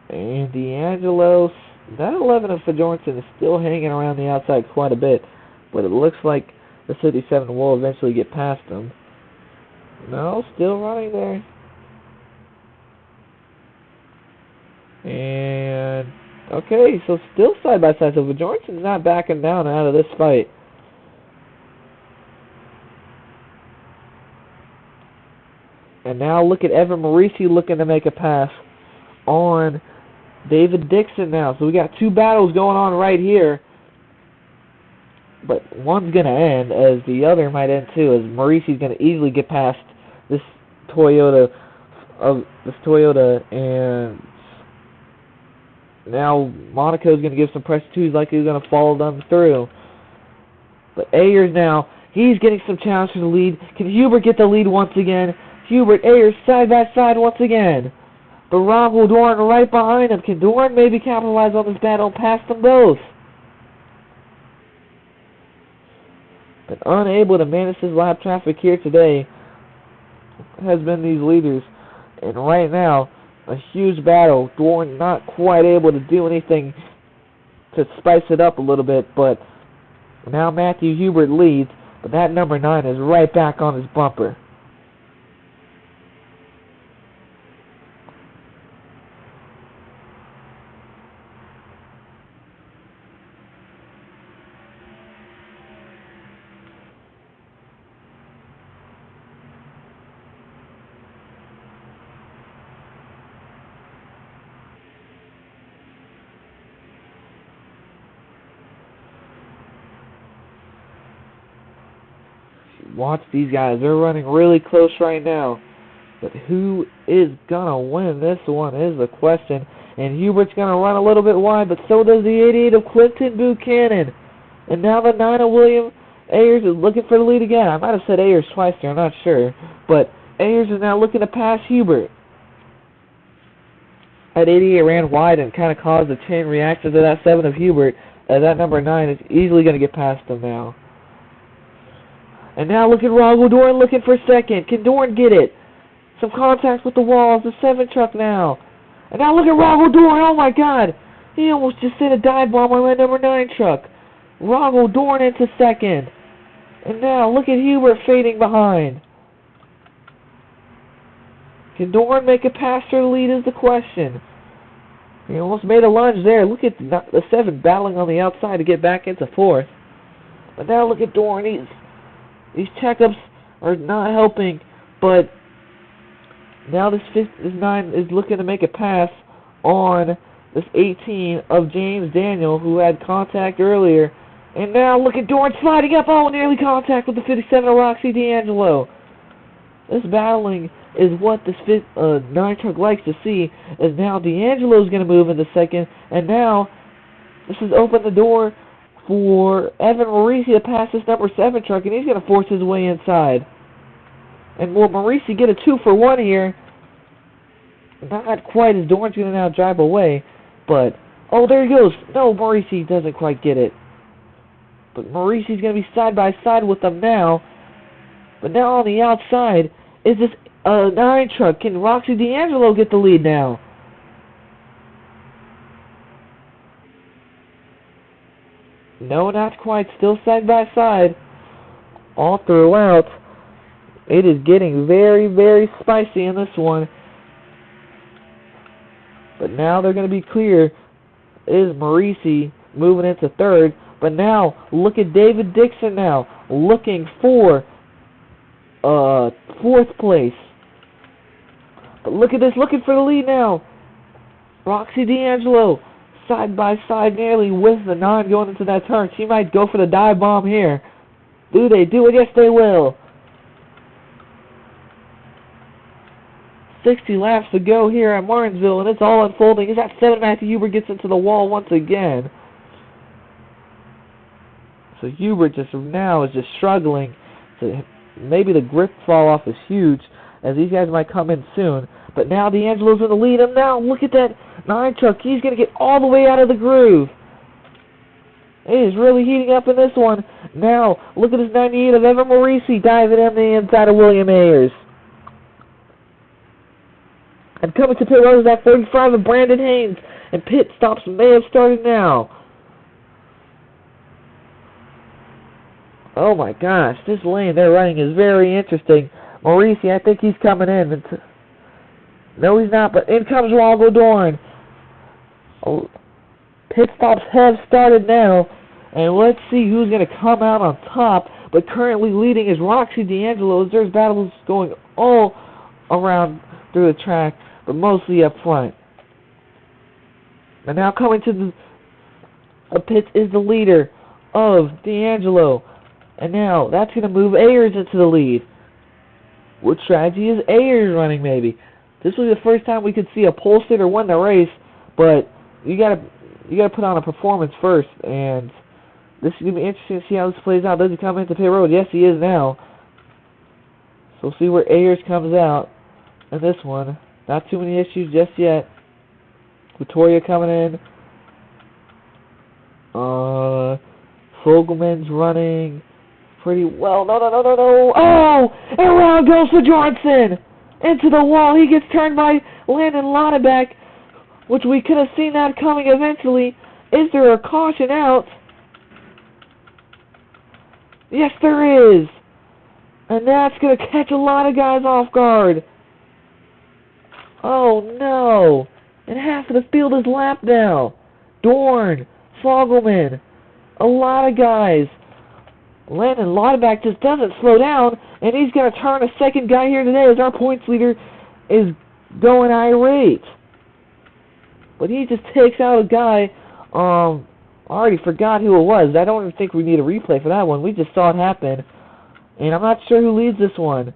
And D'Angelo, that 11 of Bjornsson is still hanging around the outside quite a bit, but it looks like the 57 will eventually get past him. No, still running there. And okay, so still side by side. So Bjornsson's not backing down out of this fight. And now look at Evan Marisi looking to make a pass on David Dixon now. So we got two battles going on right here. But one's going to end, as the other might end too, as Marisi's going to easily get past this Toyota, and now Monaco's going to give some pressure too. He's likely going to follow them through. But Ayers now, he's getting some challenge for the lead. Can Hubert get the lead once again? Hubert, Ayers, side by side once again. But Ron Dorn right behind him. Can Dorn maybe capitalize on this battle and pass them both? But unable to manage his lap traffic here today has been these leaders. And right now, a huge battle. Dorn not quite able to do anything to spice it up a little bit, but now Matthew Hubert leads, but that number 9 is right back on his bumper. Watch these guys. They're running really close right now. But who is going to win this one is the question. And Hubert's going to run a little bit wide, but so does the 88 of Clinton Buchanan. And now the 9 of William Ayers is looking for the lead again. I might have said Ayers twice there, I'm not sure. But Ayers is now looking to pass Hubert. At 88 ran wide and kind of caused a chain reaction to that 7 of Hubert. That number 9 is easily going to get past him now. And now look at Rogel Dorn looking for second. Can Dorn get it? Some contact with the walls. The 7 truck now. And now look at Rogel Dorn. Oh my God. He almost just sent a dive bomb on that number 9 truck. Rogel Dorn into second. And now look at Hubert fading behind. Can Dorn make a pass for the lead is the question. He almost made a lunge there. Look at the 7 battling on the outside to get back into 4th. But now look at Dorn. These checkups are not helping. But now this 9 is looking to make a pass on this 18 of James Daniel, who had contact earlier. And now look at Dorn sliding up. Oh, nearly contact with the 57 of Roxy D'Angelo. This battling is what this 9 truck likes to see, as now D'Angelo's going to move into second, and now this has opened the door for Evan Marisi to pass this number 7 truck, and he's going to force his way inside. And will Marisi get a 2-for-1 here? Not quite, as Dorn's going to now drive away, but, oh, there he goes. No, Marisi doesn't quite get it. But Marisi's going to be side by side with them now. But now on the outside is this 9 truck. Can Roxy D'Angelo get the lead now? No, not quite. Still side by side. All throughout. It is getting very, very spicy in this one. But now they're going to be clear. Is Marisi moving into 3rd? But now, look at David Dixon now. Looking for 4th place. But look at this, looking for the lead now. Roxy D'Angelo, side by side nearly with the 9 going into that turn. She might go for the dive bomb here. Do they do it? Yes, they will. 60 laps to go here at Martinsville, and it's all unfolding. As that 7 Matthew Hubert gets into the wall once again. So Hubert just now is just struggling. So maybe the grip fall off is huge, as these guys might come in soon. But now D'Angelo's in the lead. And now look at that 9 truck. He's going to get all the way out of the groove. It is really heating up in this one. Now, look at this 98 of Evan Marisi diving in the inside of William Ayers. And coming to pit road is that 45 of Brandon Haynes. And pit stops may have started now. Oh my gosh, this lane they're running is very interesting. Marisi, I think he's coming in. No, he's not, but in comes Rogel Dorn. Oh, pit stops have started now, and let's see who's going to come out on top. But currently leading is Roxy D'Angelo. There's battles going all around through the track, but mostly up front. And now coming to the pits is the leader of D'Angelo. And now that's going to move Ayers into the lead. What strategy is Ayers running maybe? This will be the first time we could see a pole sitter win the race, but you gotta put on a performance first, and this is gonna be interesting to see how this plays out. Does he come into pit road? Yes, he is now. So we'll see where Ayers comes out in this one. Not too many issues just yet. Vittoria coming in. Fogelman's running pretty well. No. Oh! And around goes for Johnson! Into the wall. He gets turned by Landon Lauterbach, which we could have seen that coming eventually. Is there a caution out? Yes, there is. And that's going to catch a lot of guys off guard. Oh, no. And half of the field is lapped now. Dorn, Fogelman, a lot of guys. Landon Lauterbach just doesn't slow down, and he's going to turn a second guy here today as our points leader is going irate. But he just takes out a guy, I already forgot who it was. I don't even think we need a replay for that one. We just saw it happen, and I'm not sure who leads this one.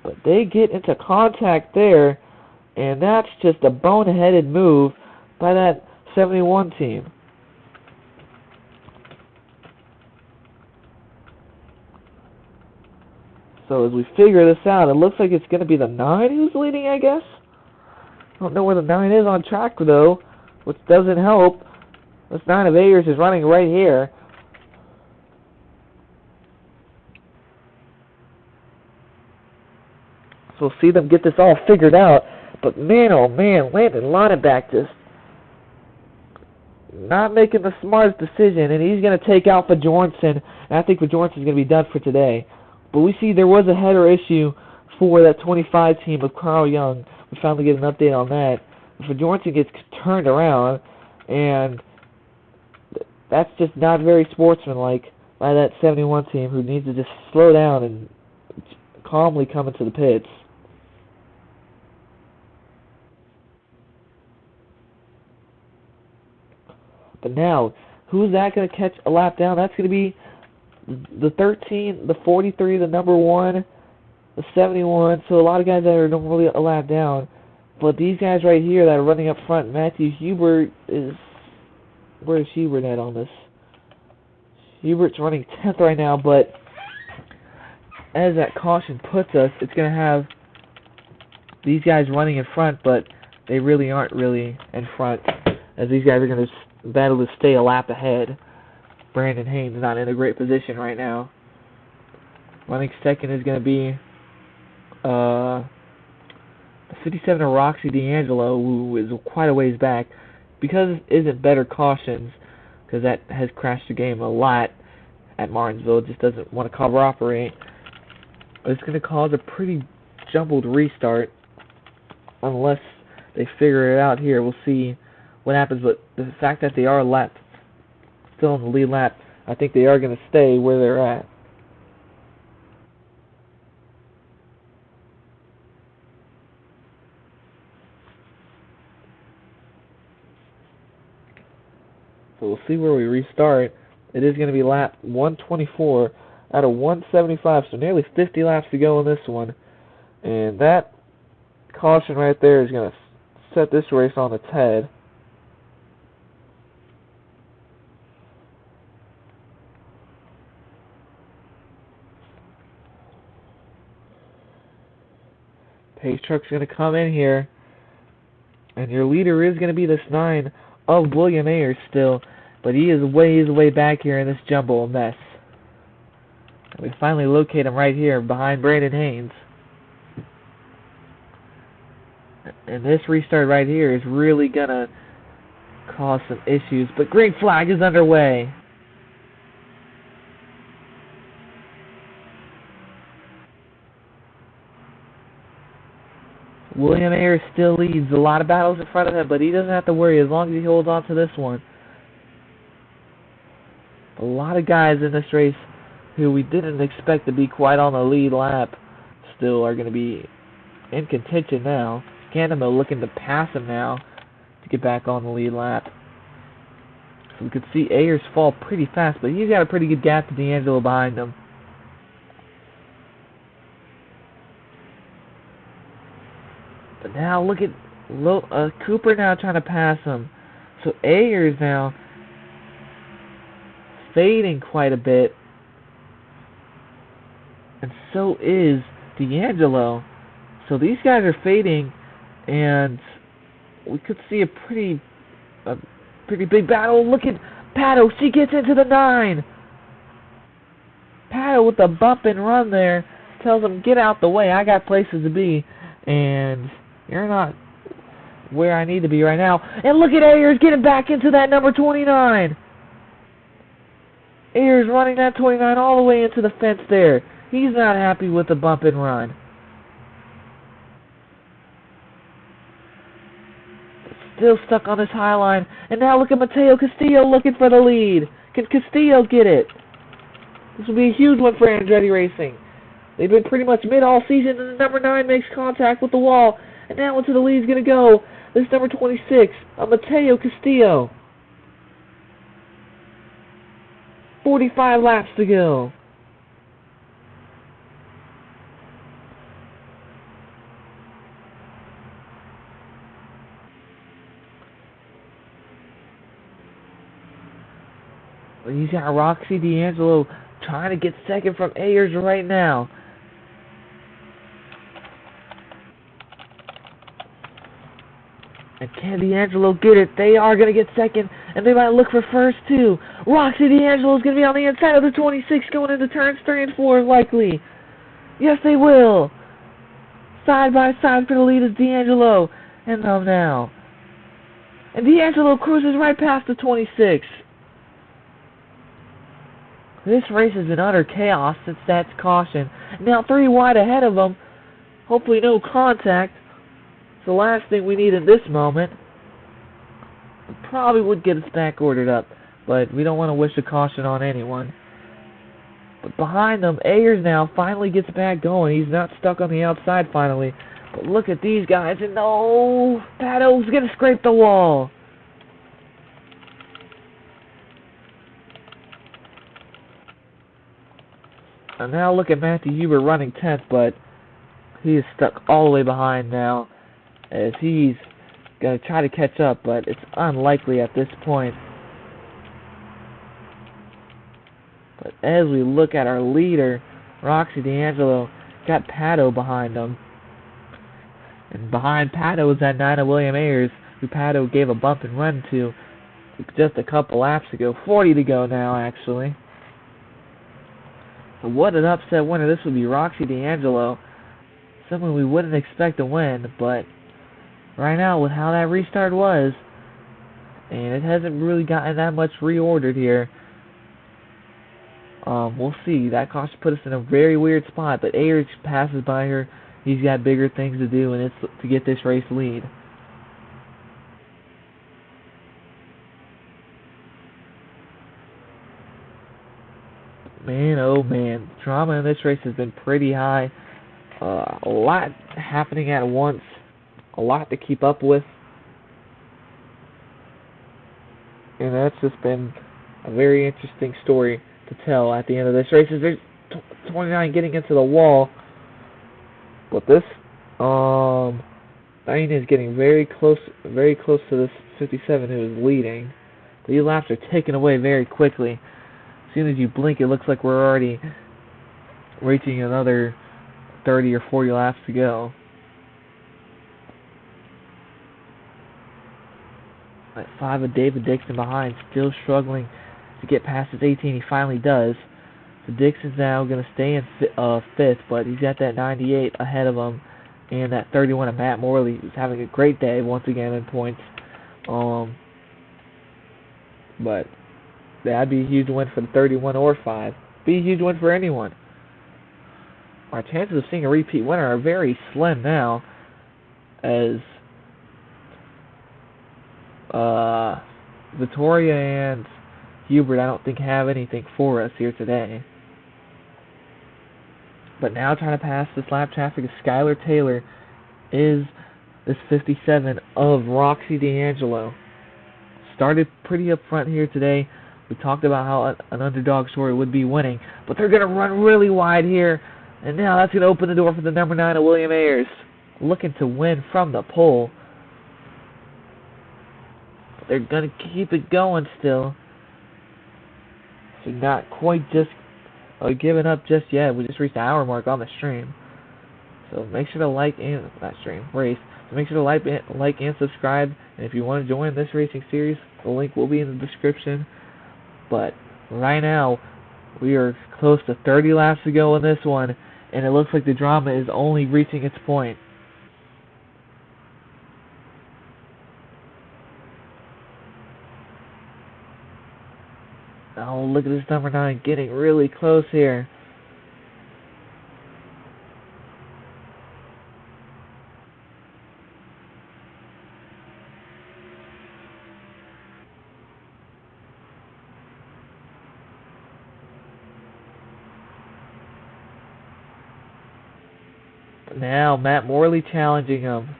But they get into contact there, and that's just a boneheaded move by that 71 team. So as we figure this out, it looks like it's going to be the 9 who's leading, I guess. I don't know where the 9 is on track, though, which doesn't help. This 9 of Ayers is running right here. So we'll see them get this all figured out. But man, oh man, Landon Lonneback just not making the smartest decision, and he's going to take out Bjornsson. And I think Bjornsson is going to be done for today. But we see there was a header issue for that 25 team of Carl Young. We finally get an update on that. Bjornsson gets turned around, and that's just not very sportsmanlike by that 71 team, who needs to just slow down and calmly come into the pits. But now, who's that going to catch a lap down? That's going to be the 13, the 43, the number 1, the 71. So a lot of guys that are normally a lap down. But these guys right here that are running up front, Matthew Hubert is... Where is Hubert at on this? Hubert's running 10th right now, but as that caution puts us, it's going to have these guys running in front, but they really aren't really in front, as these guys are going to battle to stay a lap ahead. Brandon Haynes not in a great position right now. Running second is going to be 57 of Roxy D'Angelo, who is quite a ways back. Because it isn't better cautions, because that has crashed the game a lot at Martinsville, it just doesn't want to cooperate. It's going to cause a pretty jumbled restart unless they figure it out here. We'll see what happens, but the fact that they are still in the lead lap, I think they are going to stay where they're at. So we'll see where we restart. It is going to be lap 124 out of 175, so nearly 50 laps to go in this one. And that caution right there is going to set this race on its head. Pace truck's going to come in here, and your leader is going to be this 9 of William Ayers still, but he is way back here in this jumble mess. And we finally locate him right here behind Brandon Haynes. And this restart right here is really going to cause some issues, but green flag is underway. William Ayers still leads a lot of battles in front of him, but he doesn't have to worry as long as he holds on to this one. A lot of guys in this race who we didn't expect to be quite on the lead lap still are going to be in contention now. Scandamo looking to pass him now to get back on the lead lap. So we could see Ayers fall pretty fast, but he's got a pretty good gap to D'Angelo behind him. But now look at Cooper now trying to pass him. So Ayers now fading quite a bit. And so is D'Angelo. So these guys are fading, and we could see a pretty big battle. Look at Pato. She gets into the 9. Pato with the bump and run there tells him, get out the way. I got places to be. And you're not where I need to be right now. And look at Ayers getting back into that number 29. Ayers running that 29 all the way into the fence there. He's not happy with the bump and run. Still stuck on this high line. And now look at Mateo Castillo looking for the lead. Can Castillo get it? This will be a huge one for Andretti Racing. They've been pretty much mid all season, and the number 9 makes contact with the wall. And now into the lead's going to go. This number 26, Mateo Castillo. 45 laps to go. He's got Roxy D'Angelo trying to get second from Ayers right now. And can D'Angelo get it? They are going to get second, and they might look for first, too. Roxy D'Angelo is going to be on the inside of the 26 going into turns 3 and 4, likely. Yes, they will. Side by side for the lead is D'Angelo and them now. And D'Angelo cruises right past the 26. This race is in utter chaos since that's caution. Now 3 wide ahead of them. Hopefully no contact. It's the last thing we need in this moment. It probably would get us back ordered up, but we don't want to wish a caution on anyone. But behind them, Ayers now finally gets back going. He's not stuck on the outside finally. But look at these guys, and no, Pato's going to scrape the wall. And now look at Matthew Huber running 10th, but he is stuck all the way behind now as he's going to try to catch up, but it's unlikely at this point. But as we look at our leader, Roxy D'Angelo, got Pato behind him. And behind Pato is that Nina William Ayers, who Pato gave a bump and run to just a couple laps ago. 40 to go now, actually. So what an upset winner. This would be Roxy D'Angelo. Someone we wouldn't expect to win, but right now with how that restart was, and it hasn't really gotten that much reordered here, we'll see. That caution put us in a very weird spot, but Ayers passes by her. He's got bigger things to do, and it's to get this race lead. Man, oh man, drama in this race has been pretty high. A lot happening at once, a lot to keep up with, and that's just been a very interesting story to tell at the end of this race. There's 29 getting into the wall, but this thing is getting very close to this 57 who is leading. These laps are taken away very quickly. As soon as you blink, it looks like we're already reaching another 30 or 40 laps to go. At 5 of David Dixon behind, still struggling to get past his 18. He finally does. So Dixon's now going to stay in 5th, but he's got that 98 ahead of him, and that 31 of Matt Morley, who's having a great day once again in points. But that'd be a huge win for the 31 or 5. Be a huge win for anyone. Our chances of seeing a repeat winner are very slim now, as Vittoria and Hubert, I don't think, have anything for us here today. But now trying to pass this lap traffic is Skylar Taylor, is this 57 of Roxy D'Angelo. Started pretty up front here today. We talked about how an underdog story would be winning, but they're going to run really wide here, and now that's going to open the door for the number 9 of William Ayers, looking to win from the pole. But they're going to keep it going still. So not quite just giving up just yet. We just reached the hour mark on the stream. So make sure to like and race. So make sure to like and subscribe. And if you want to join this racing series, the link will be in the description. But right now, we are close to 30 laps to go in this one, and it looks like the drama is only reaching its point. Oh, look at this number 9 getting really close here. But now Matt Morley challenging him.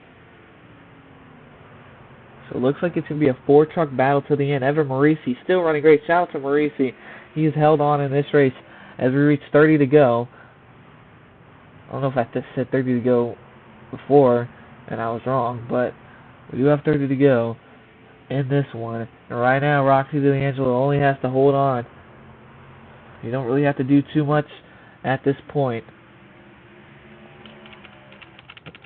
So it looks like it's going to be a 4-truck battle to the end. Evan Marisi still running great. Shout out to Marisi. He's held on in this race as we reach 30 to go. I don't know if I just said 30 to go before and I was wrong, but we do have 30 to go in this one. And right now, Roxy D'Angelo only has to hold on You don't really have to do too much at this point.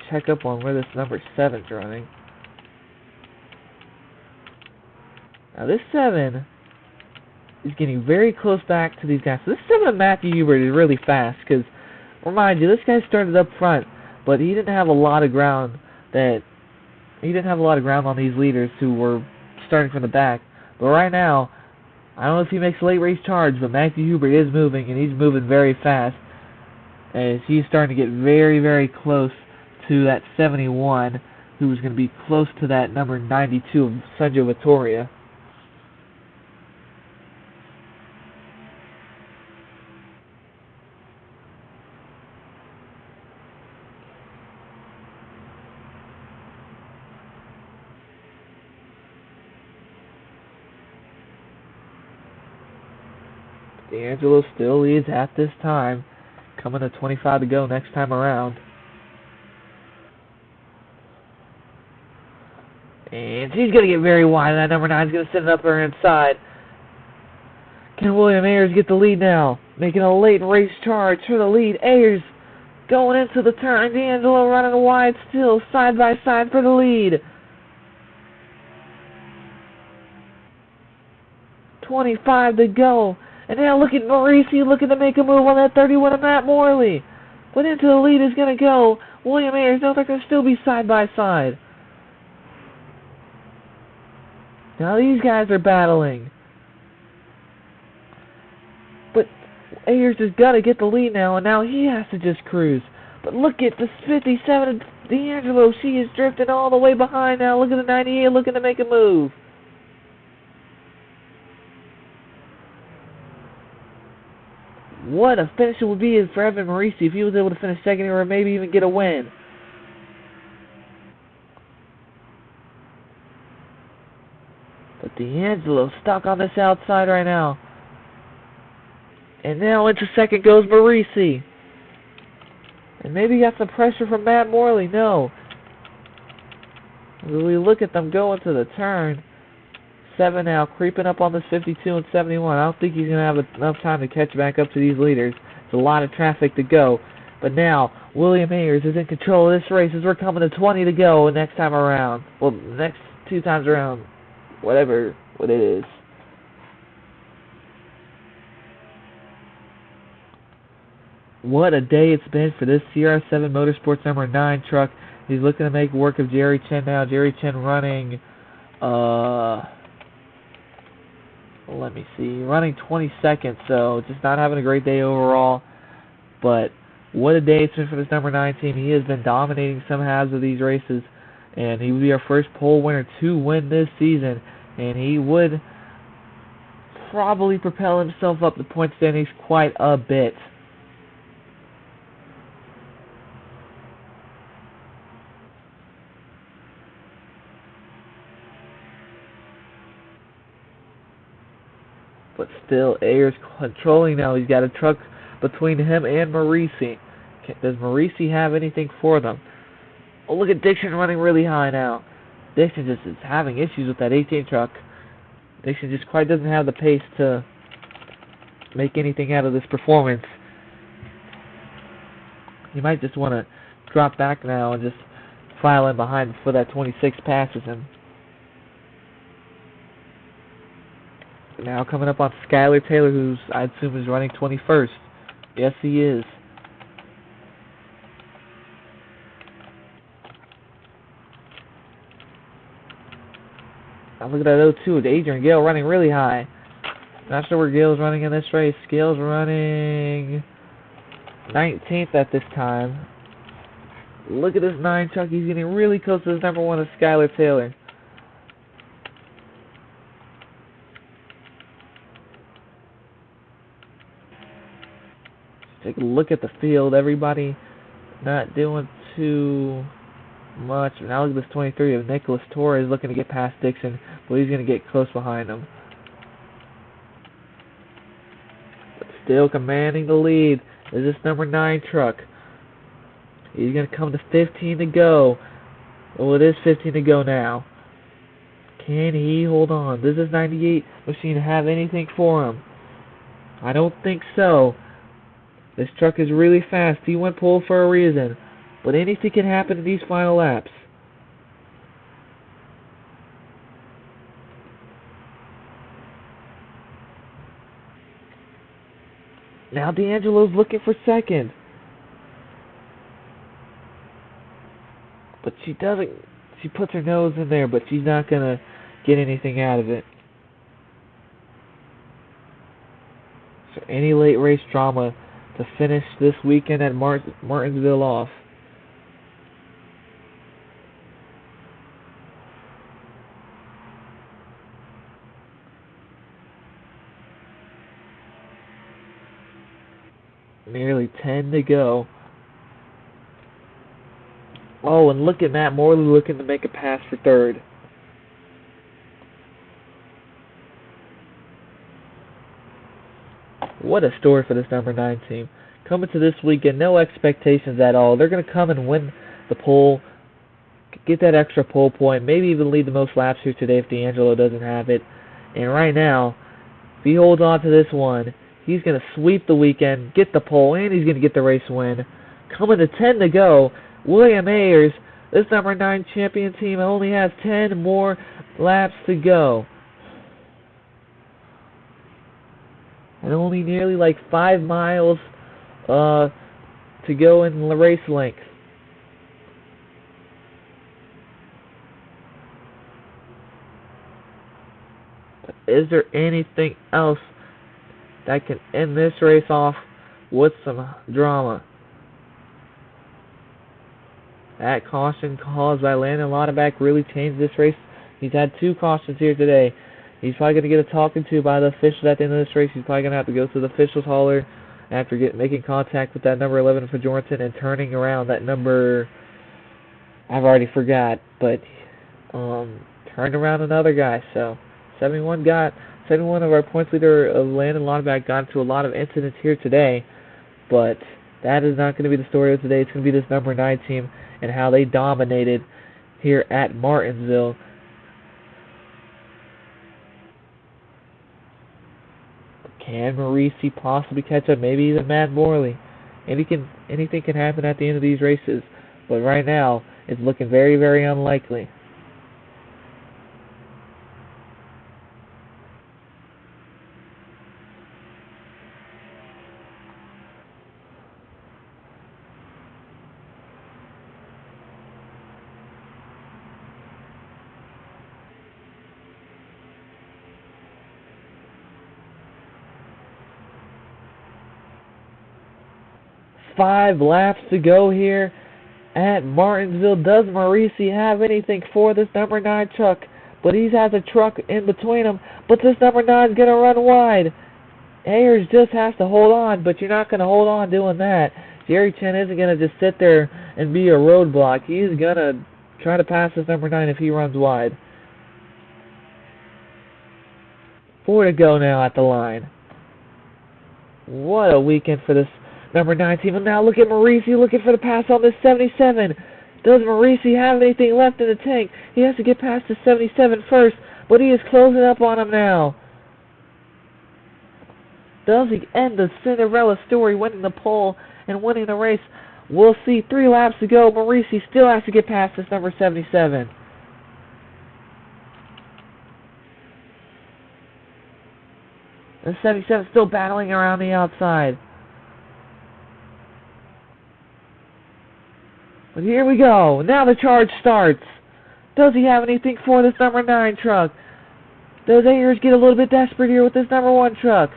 Check up on where this number 7's running. Now this 7 is getting very close back to these guys. So this 7 of Matthew Hubert is really fast because, remind you, this guy started up front, but he didn't have a lot of ground on these leaders who were starting from the back. But right now, I don't know if he makes a late race charge, but Matthew Hubert is moving, and he's moving very fast as he's starting to get very, very close to that 71, who is going to be close to that number 92 of Sergio Vittoria. D'Angelo still leads at this time, coming to 25 to go next time around. And he's going to get very wide. That number 9 is going to sit up there inside. Can William Ayers get the lead now? Making a late race charge for the lead. Ayers going into the turn. D'Angelo running wide still, side by side for the lead. 25 to go. And now look at Marisi looking to make a move on that 31 of Matt Morley. But into the lead is going to go William Ayers. No, they're going to still be side by side. Now these guys are battling. But Ayers has got to get the lead now, and now he has to just cruise. But look at this 57 of D'Angelo. She is drifting all the way behind now. Look at the 98 looking to make a move. What a finish it would be for Evan Marisi if he was able to finish second or maybe even get a win. But D'Angelo stuck on this outside right now. And now into second goes Marisi. And maybe got some pressure from Matt Morley. No. As we look at them going to the turn. 7 now, creeping up on this 52 and 71. I don't think he's going to have enough time to catch back up to these leaders. It's a lot of traffic to go. But now, William Ayers is in control of this race as we're coming to 20 to go next time around. Well, next 2 times around. Whatever what it is. What a day it's been for this CR7 Motorsports number 9 truck. He's looking to make work of Jerry Chen now. Jerry Chen running, let me see, running 22nd, so just not having a great day overall. But what a day it's been for this number 9 team. He has been dominating some halves of these races, and he would be our first pole winner to win this season, and he would probably propel himself up the point standings quite a bit. But still, Ayers controlling now. He's got a truck between him and Marisi. Does Marisi have anything for them? Oh, look at Dixon running really high now. Dixon just is having issues with that 18 truck. Dixon just quite doesn't have the pace to make anything out of this performance. He might just want to drop back now and just file in behind before that 26 passes him. Now coming up on Skylar Taylor, who's I assume is running 21st. Yes, he is. Now look at that 02 with Adrian Gale running really high. Not sure where Gale's running in this race. Gale's running 19th at this time. Look at this 9 truck. He's getting really close to this number 1 of Skylar Taylor. Take a look at the field. Everybody not doing too much. Now look at this 23 of Nicholas Torres looking to get past Dixon, but he's going to get close behind him. But still commanding the lead is this number 9 truck. He's going to come to 15 to go. Well, it is 15 to go now. Can he hold on? Does this 98 machine have anything for him? I don't think so. This truck is really fast. He went pole for a reason. But anything can happen in these final laps. Now D'Angelo's looking for second. But she doesn't. She puts her nose in there, but she's not going to get anything out of it. So any late race drama to finish this weekend at Martinsville off. Nearly 10 to go. Oh, and look at Matt Morley looking to make a pass for third. What a story for this number 9 team. Coming to this weekend, no expectations at all. They're going to come and win the pole, get that extra pole point, maybe even lead the most laps here today if D'Angelo doesn't have it. And right now, if he holds on to this one, he's going to sweep the weekend, get the pole, and he's going to get the race win. Coming to 10 to go, William Ayers, this number 9 champion team, only has 10 more laps to go. And only nearly like 5 miles to go in the race length. But is there anything else that can end this race off with some drama? That caution caused by Landon Lauterbach really changed this race. He's had 2 cautions here today. He's probably going to get a talking to by the officials at the end of this race. He's probably going to have to go to the officials hauler after making contact with that number 11 for Jordan and turning around that number, I've already forgot, but turned around another guy. So 71 of our points leader, Landon Lauterbach, got into a lot of incidents here today, but that is not going to be the story of today. It's going to be this number 9 team and how they dominated here at Martinsville. Can Marisi possibly catch up? Maybe even Matt Morley. Anything can happen at the end of these races, but right now it's looking very, very unlikely. Five laps to go here at Martinsville. Does Marisi have anything for this number 9 truck? But he has a truck in between them. But this number 9 is going to run wide. Ayers just has to hold on, but you're not going to hold on doing that. Jerry Chen isn't going to just sit there and be a roadblock. He's going to try to pass this number 9 if he runs wide. 4 to go now at the line. What a weekend for this number 9 team. And now look at Marisi looking for the pass on this 77. Does Marisi have anything left in the tank? He has to get past the 77 first, but he is closing up on him now. Does he end the Cinderella story, winning the pole and winning the race? We'll see. 3 laps to go. Marisi still has to get past this number 77. The 77 still battling around the outside. But here we go. Now the charge starts. Does he have anything for this number 9 truck? Does Ayers get a little bit desperate here with this number 1 truck?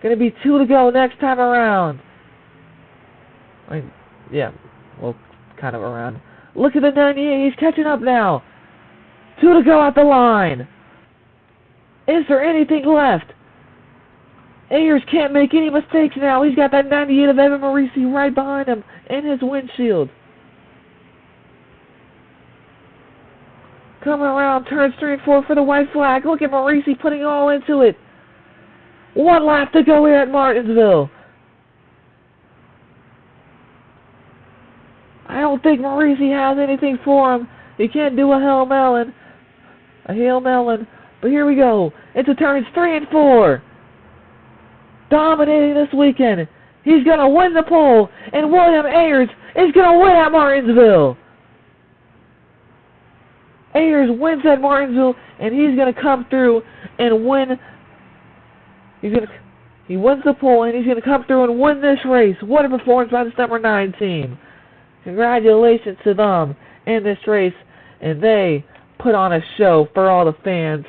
Going to be 2 to go next time around. Yeah, well, kind of around. Look at the 98. He's catching up now. 2 to go at the line. Is there anything left? Ayers can't make any mistakes now. He's got that 98 of Evan Marisi right behind him in his windshield. Coming around turns 3 and 4 for the white flag. Look at Marisi putting all into it. 1 lap to go here at Martinsville. I don't think Marisi has anything for him. He can't do a Hail Melon. But here we go. Into turns 3 and 4. Dominating this weekend. He's going to win the pole. And William Ayers is going to win at Martinsville. Ayers wins at Martinsville, and he's going to come through and win. He wins the pole, and he's going to come through and win this race. What a performance by this number 9 team. Congratulations to them in this race, and they put on a show for all the fans.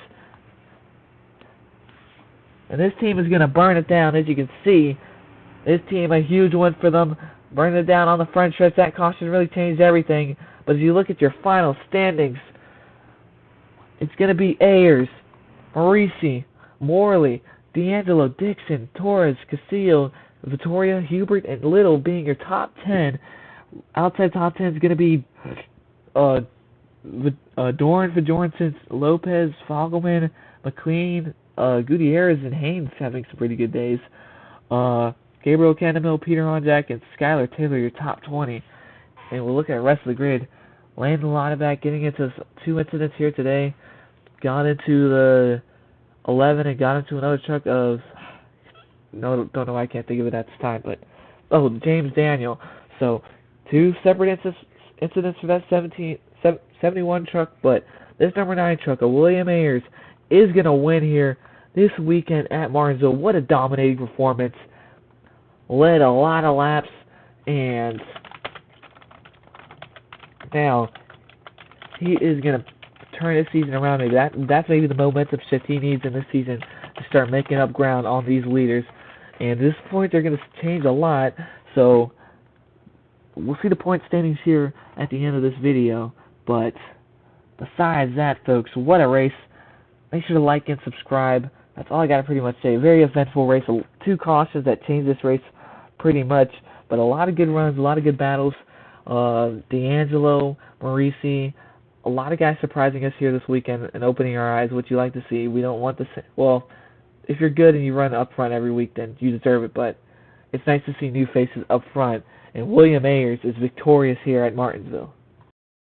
And this team is going to burn it down, as you can see. This team, a huge win for them. Burning it down on the front stretch. That caution really changed everything. But as you look at your final standings, it's going to be Ayers, Marisi, Morley, D'Angelo, Dixon, Torres, Castillo, Vittoria, Hubert, and Little being your top 10. Outside top 10 is going to be Doran, Vajorinson, Lopez, Fogelman, McLean, Gutierrez, and Haynes having some pretty good days. Gabriel Candemill, Peter Honjack, and Skylar Taylor, your top 20. And we'll look at the rest of the grid. Landon Laudeback getting into 2 incidents here today. Got into the 11 and got into another truck of, no, don't know why I can't think of it at this time, but, James Daniel. So, 2 separate incidents for that 71 truck, but this number 9 truck of William Ayers is going to win here this weekend at Martinsville. What a dominating performance. Led a lot of laps, and now he is going to turn this season around. Maybe that's maybe the momentum shift he needs in this season to start making up ground on these leaders. And at this point, they're going to change a lot, so we'll see the point standings here at the end of this video. But besides that, folks, what a race. Make sure to like and subscribe. That's all I got to pretty much say. Very eventful race. 2 cautions that changed this race pretty much. But a lot of good runs, a lot of good battles. D'Angelo, Marisi, a lot of guys surprising us here this weekend and opening our eyes, what you like to see. We don't want to say, well, if you're good and you run up front every week, then you deserve it. But it's nice to see new faces up front. And William Ayers is victorious here at Martinsville.